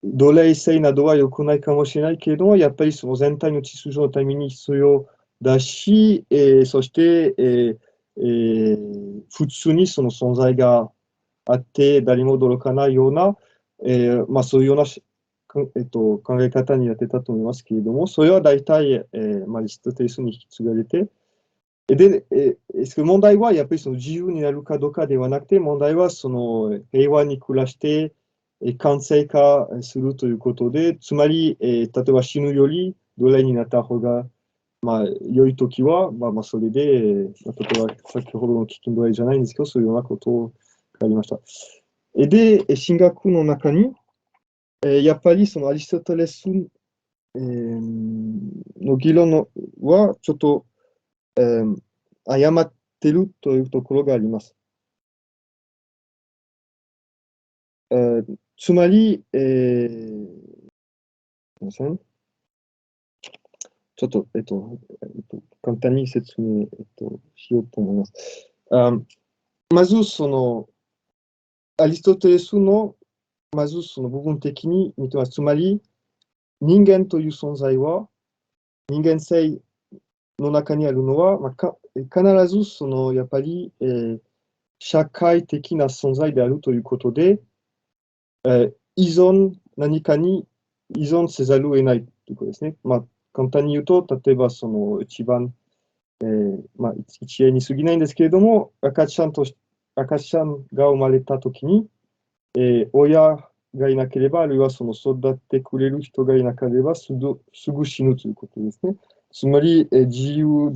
奴隷制などは良くないかもしれないけれども、やっぱりその全体の秩序のために必要だし、そして、普通にその存在があって、誰も驚かないような、そういうような考え方になってたと思いますけれども、それは大体、アリストテレスに引き継がれて、で、問題はやっぱりその自由になるかどうかではなくて、問題はその平和に暮らして、完成化するということで、つまり、例えば死ぬより奴隷になった方が、良いときは、それで、例えば先ほどの飢饉奴隷じゃないんですけど、そういうようなことがありました。で、神学の中に、やっぱりそのアリストテレスの議論はちょっと、誤ってるというところがあります。つまり、すみません。ちょっと、簡単に説明、しようと思います。まず、その、アリストテレスの、まずその部分的に見てます。つまり、人間という存在は、人間性の中にあるのは、必ずその、やっぱり、社会的な存在であるということで、何かに依存せざるを得ないということですね。簡単に言うと、例えばその一番、一例に過ぎないんですけれども、赤ちゃんが生まれたときに、親がいなければ、あるいはその育ってくれる人がいなければすぐ死ぬということですね。つまり、自由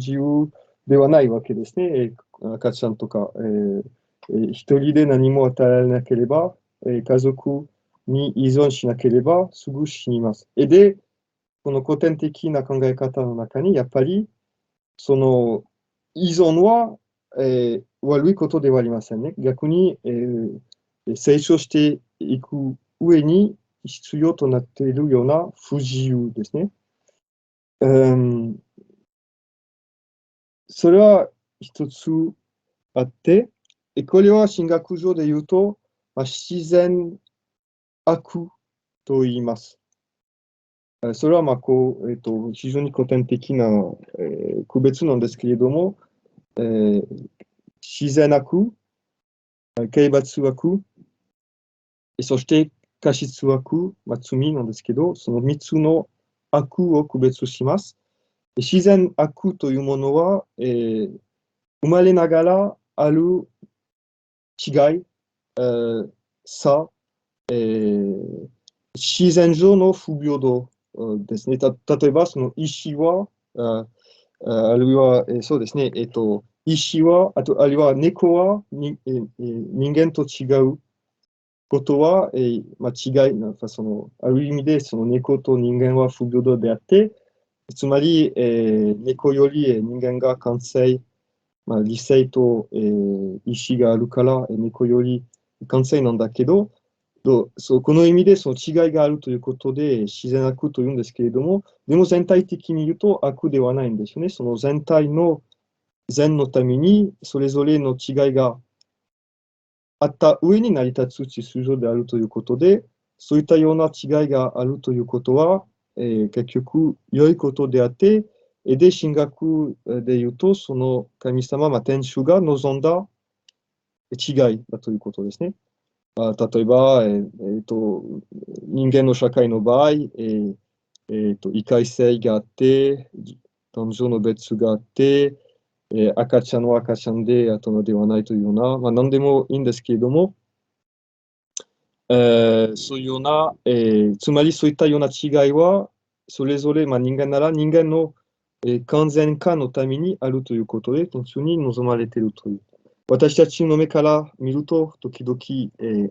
ではないわけですね。赤ちゃんとか、一人で何も与えられなければ、家族に依存しなければすぐ死にます。で、この古典的な考え方の中に、やっぱり、その依存は、悪いことではありませんね。逆に、成長していく上に必要となっているような不自由ですね。それは一つあって、これは神学上で言うと、自然悪と言います。それはまあこう、非常に古典的な、区別なんですけれども、自然悪、刑罰悪、そして過失悪、まあ、罪なんですけど、その3つの悪を区別します。自然悪というものは、生まれながらある違い、差、自然上の不平等ですね。例えば、その石は、あるいは、そうですね、石は、あるいは猫は人間と違うことは、まあ、違い、なんかその、ある意味でその猫と人間は不平等であって、つまり、猫より人間が感性、まあ、理性と、意志があるから、猫より感性なんだけど、そうこの意味でその違いがあるということで自然悪というんですけれども、でも全体的に言うと悪ではないんですよね。その全体の善のためにそれぞれの違いがあった上に成り立つ秩序であるということで、そういったような違いがあるということは、結局良いことであって、で、神学で言うと、その神様、まあ、天主が望んだ違いだということですね。例えば、人間の社会の場合、異界性があって、男女の別があって、赤ちゃんは赤ちゃんで、あとのではないというような、まあ、何でもいいんですけれども、そういうような、つまりそういったような違いは、それぞれ、まあ、人間なら人間の、完全化のためにあるということで、本当に望まれているという。私たちの目から見ると、時々、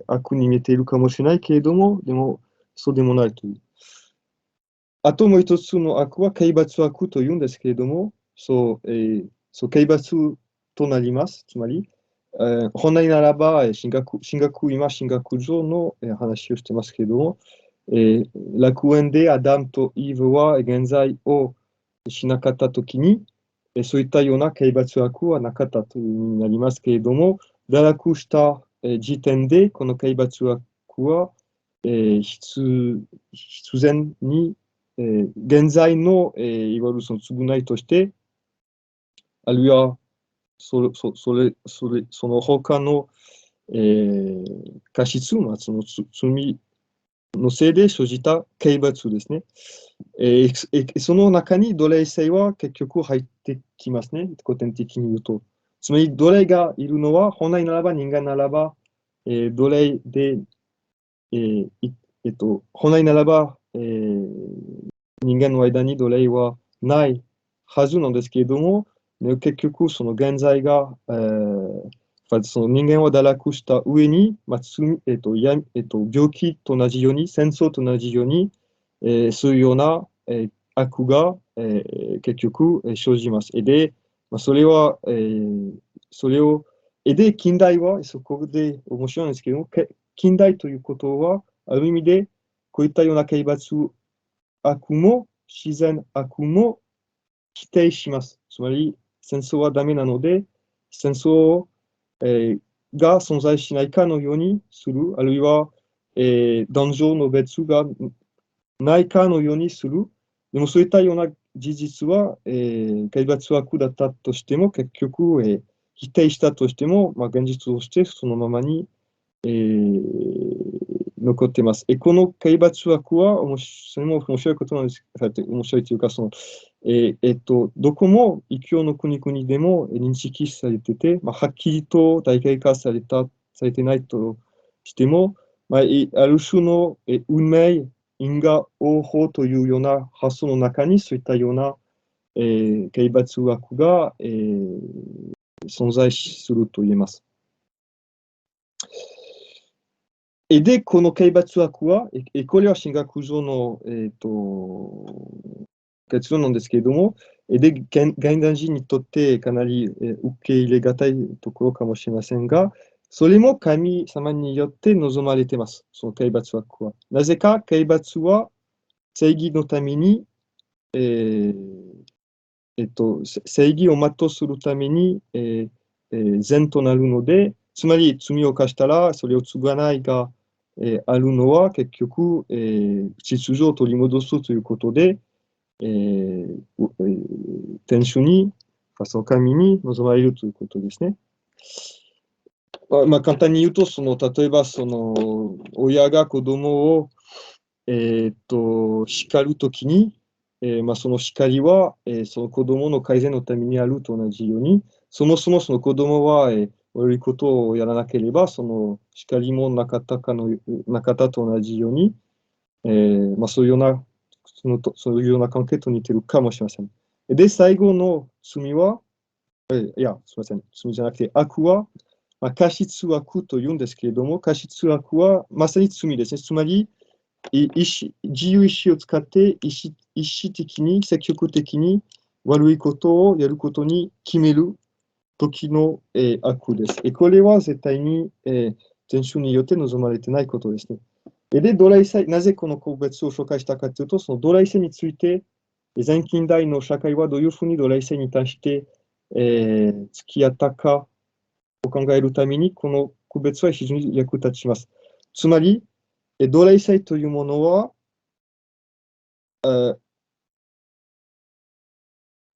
悪に見えているかもしれないけれども、でも、そうでもないという。あともう一つの悪は、刑罰悪というんですけれども、そう、刑罰となります。つまり、本来ならば、今、神学上の話をしてますけれども、楽園でアダムとイブは現在をしなかったときに、そういったような刑罰悪はなかったという意味になりますけれども、堕落した時点で、この刑罰悪は、必然に、現在の、いわゆるその償いとして、あるいはその他の、過失、まあ、その罪のせいで生じた刑罰ですね。その中に奴隷制は結局入ってきますね、古典的に言うと。つまり奴隷がいるのは、本来ならば人間ならば、奴隷で、本来ならば、人間の間に奴隷はないはずなんですけれども、結局その現在が、その人間を堕落した上に、まあ病気と同じように、戦争と同じように、そういうような、悪が、結局、生じます。で、まあ、それを、で、近代は、そこで面白いんですけども、近代ということは、ある意味で、こういったような刑罰悪も、自然悪も否定します。つまり、戦争はダメなので、戦争、が存在しないかのようにする、あるいは、男女の別がないかのようにする。でもそういったような事実は、刑罰悪だったとしても、結局、否定したとしても、まあ、現実としてそのままに、残ってます。この刑罰枠は、それも面白いことなんです。面白いというか、どこも異教の国々でも認識されてて、まあ、はっきりと体系化されてないとしても、まあ、ある種の運命、因果応報というような発想の中に、そういったような、刑罰枠が、存在すると言えます。で、この刑罰枠は、これは神学上の、結論なんですけれども、で、現代人にとってかなり、受け入れがたいところかもしれませんが、それも神様によって望まれています、その刑罰枠は。なぜか刑罰は正義のために、正義を全うするために、善となるので、つまり罪を犯したらそれを償いがあるのは結局、秩序を取り戻すということで、天主に、その神に望まれるということですね。簡単に言うと、例えば親が子供を、叱るときに、その叱りは、その子供の改善のためにあると同じように、そもそもその子供は、悪いことをやらなければ、その叱りもなかったと同じように、そういうような、そういうような関係と似てるかもしれません。で、最後の罪は、いや、すみません、罪じゃなくて、悪は、過失悪というんですけれども、過失悪はまさに罪ですね。つまり、自由意志を使って意思的に、積極的に悪いことをやることに決める時の、悪です。これは絶対に、天主によって望まれていないことですね。で、ドライ性、なぜこの個別を紹介したかというと、そのドライ性について、前近代の社会はどういうふうにドライ性に対して、付き合ったかを考えるために、この区別は非常に役立ちます。つまり、奴隷制というものは、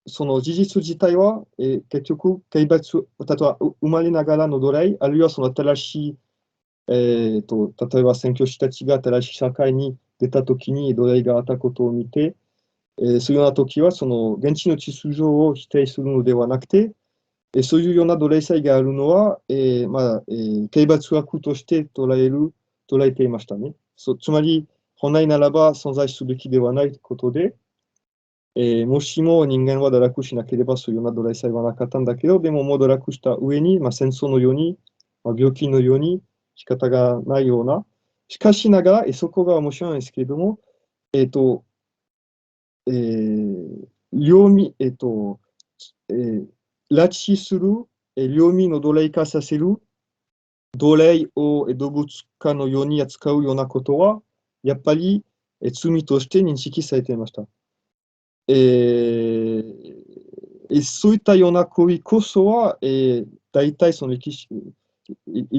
その事実自体は、結局、刑罰、例えば生まれながらの奴隷、あるいはその新しい、例えば宣教師たちが新しい社会に出たときに奴隷があったことを見て、そういうようなときは、その現地の秩序を否定するのではなくて、そういうような奴隷制があるのは、刑罰枠として捉えていましたね。つまり、本来ならば存在すべきではないことで、もしも人間は堕落しなければ、そういうような奴隷制はなかったんだけど、でももう堕落した上に、戦争のように、病気のように仕方がないような、しかしながら、そこが面白いんですけれども、えっ、と、えー両身、拉致する、両身の奴隷化させる、奴隷を動物化のように扱うようなことは、やっぱり罪として認識されていました。そういったような行為こそは、大体その異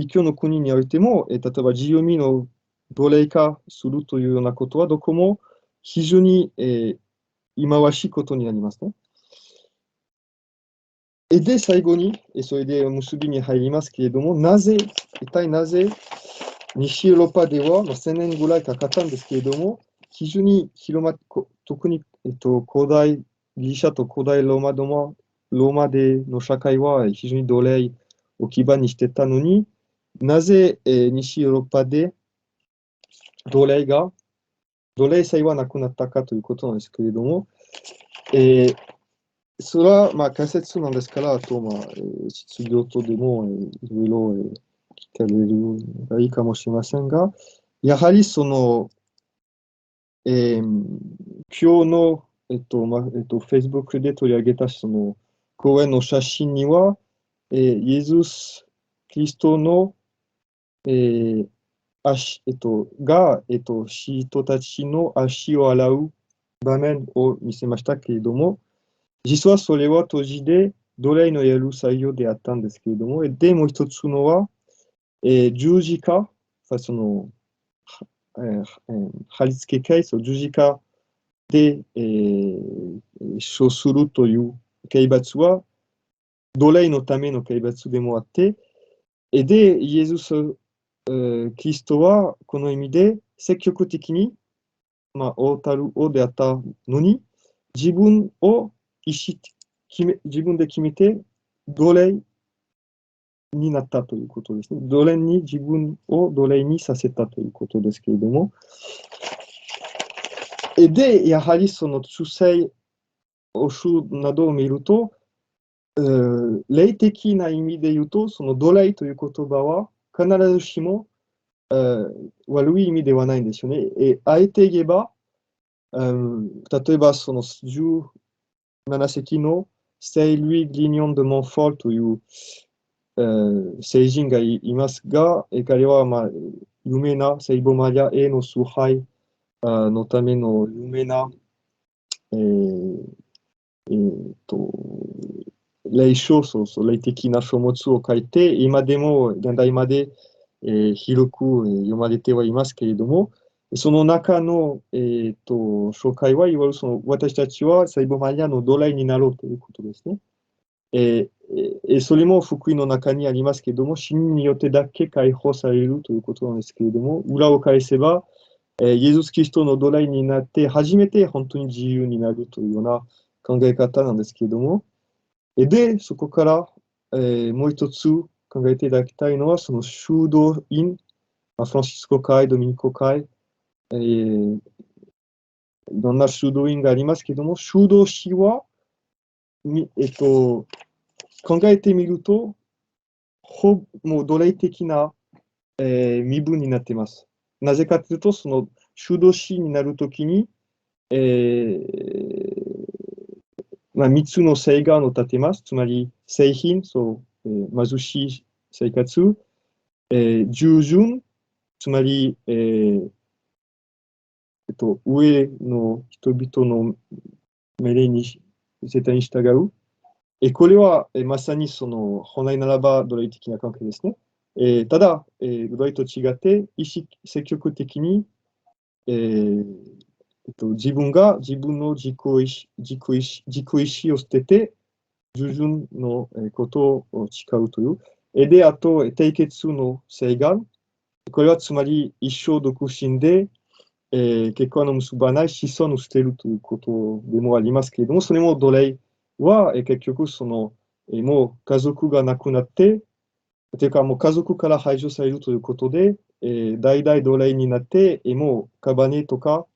教の国においても、例えば自由民の奴隷化するというようなことは、どこも非常に、忌まわしいことになりますね。で、最後に、それで結びに入りますけれども、一体なぜ、西ヨーロッパでは、1000年ぐらいかかったんですけれども、非常に特に、古代ギリシャと古代ローマでの社会は非常に奴隷を基盤にしてたのに、なぜ、西ヨーロッパで奴隷制はなくなったかということなんですけれども、それは、仮説なんですから、あと、質疑応答でも、いろいろ、聞かれるのがいいかもしれませんが、やはり今日の、Facebook で取り上げたその公演の写真には、イエズス・キリストの、足、人たちの足を洗う場面を見せましたけれども、実はそれは当時で奴隷のやる作業であったんですけれども、でもう一つのは、十字架、その、貼り付け替え、十字架で、処するという刑罰は、奴隷のための刑罰でもあって、で、イエズス、キリストはこの意味で積極的に、王たる王であったのに、自分を自分で決めて奴隷になったということですね。自分を奴隷にさせたということですけれども、で、やはりその中世欧州などを見ると、霊的な意味で言うと、その奴隷という言葉は必ずしも、悪い意味ではないんですよね。あえて言えば、例えばその17世紀の聖ルイ・グリニョン・で・モンフォルという、聖人がいますが、彼は、有名な聖母マリアへの崇拝のための有名な、えーえーと、霊書、霊的な書物を書いて、今でも、現代まで、広く読まれてはいますけれども、その中の、紹介はいわゆるその私たちはサイボマニアの奴隷になろうということですね。それも福音の中にありますけれども、信によってだけ解放されるということなんですけれども、裏を返せば、イエズス・キリストの奴隷になって初めて本当に自由になるというような考え方なんですけれども、で、そこから、もう一つ考えていただきたいのは、その修道院、フランシスコ会、ドミニコ会、いろんな修道院がありますけれども、修道士は、考えてみると、もう奴隷的な、身分になっています。なぜかというと、その修道士になるときに、3つの誓願を立てます。つまり、製品、貧しい生活、従順、つまり、上の人々の命令に絶対に従う。これは、まさにその本来ならば奴隷的な関係ですね。ただ、奴隷と違って積極的に、自分の自己意志を捨てて、従順のことを誓うという。で、あと、締結の誓願。これはつまり一生独身で、結婚の結ばない子孫を捨てるということでもありますけれども、それも奴隷は、結局もう家族がなくなって、というかもう家族から排除されるということで、代々奴隷になって、もうカバネとか、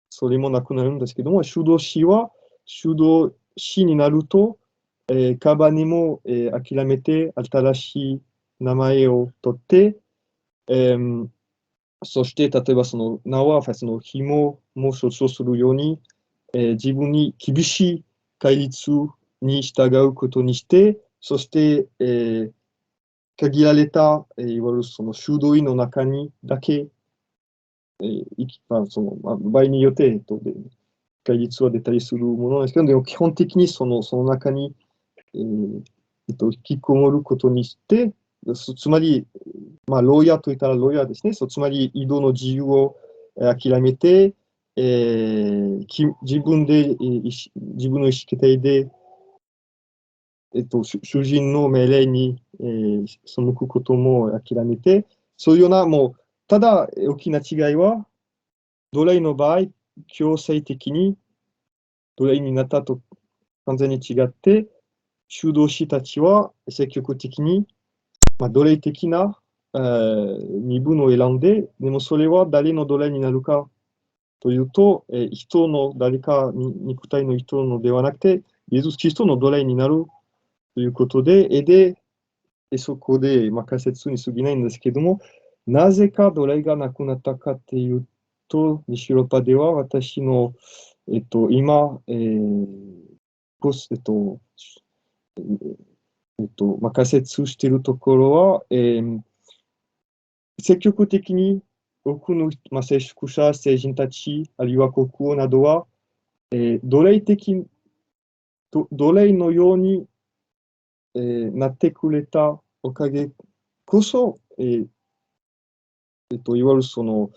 それもなくなるんですけども、修道士になると、カバネも、諦めて、新しい名前を取って、そして、例えばその名は、その紐も象徴するように、自分に厳しい戒律に従うことにして、そして、限られた、いわゆるその修道院の中にだけ、場合によって、戒律は出たりするものなんですけど、でも基本的にその中に、引きこもることにして、つまり、牢屋といったら牢屋ですね。つまり移動の自由を諦めて、自分の意思決定で、主人の命令に、背くことも諦めて、そういうような、もう、ただ大きな違いは、奴隷の場合、強制的に奴隷になったと完全に違って、修道士たちは積極的に、奴隷的な、身分を選んで、でもそれは誰の奴隷になるかというと、人の誰か肉体の人のではなくて、イエズス・キリストの奴隷になるということで、そこで、仮説に過ぎないんですけども、なぜか奴隷がなくなったかっていうと、西ヨーロッパでは私の、今、仮説しているところは、積極的に多くの、聖職者、聖人たち、あるいは国王などは、奴隷のように、なってくれたおかげこそ、いわゆるその、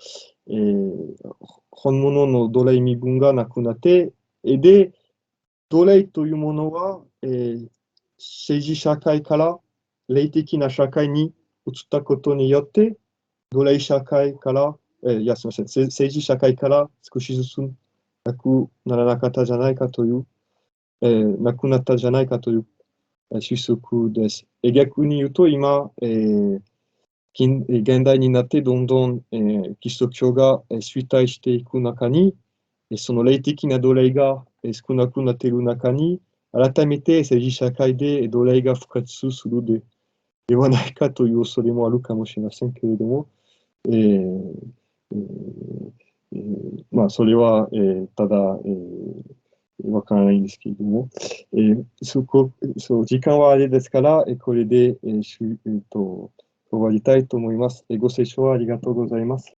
本物の奴隷身分がなくなって、で、奴隷というものは、政治社会から霊的な社会に移ったことによって、奴隷社会から、すみません、政治社会から少しずつなくならなかったじゃないかという、なくなったじゃないかという推測です。逆に言うと、今、現代になってどんどん、キリスト教が衰退していく中に、その霊的な奴隷が少なくなっている中に、改めて政治社会で奴隷が復活するではないかという恐れもあるかもしれませんけれども、それは、ただ、わからないんですけれども、時間はあれですから、これで、終わりたいと思います。ご清聴ありがとうございます。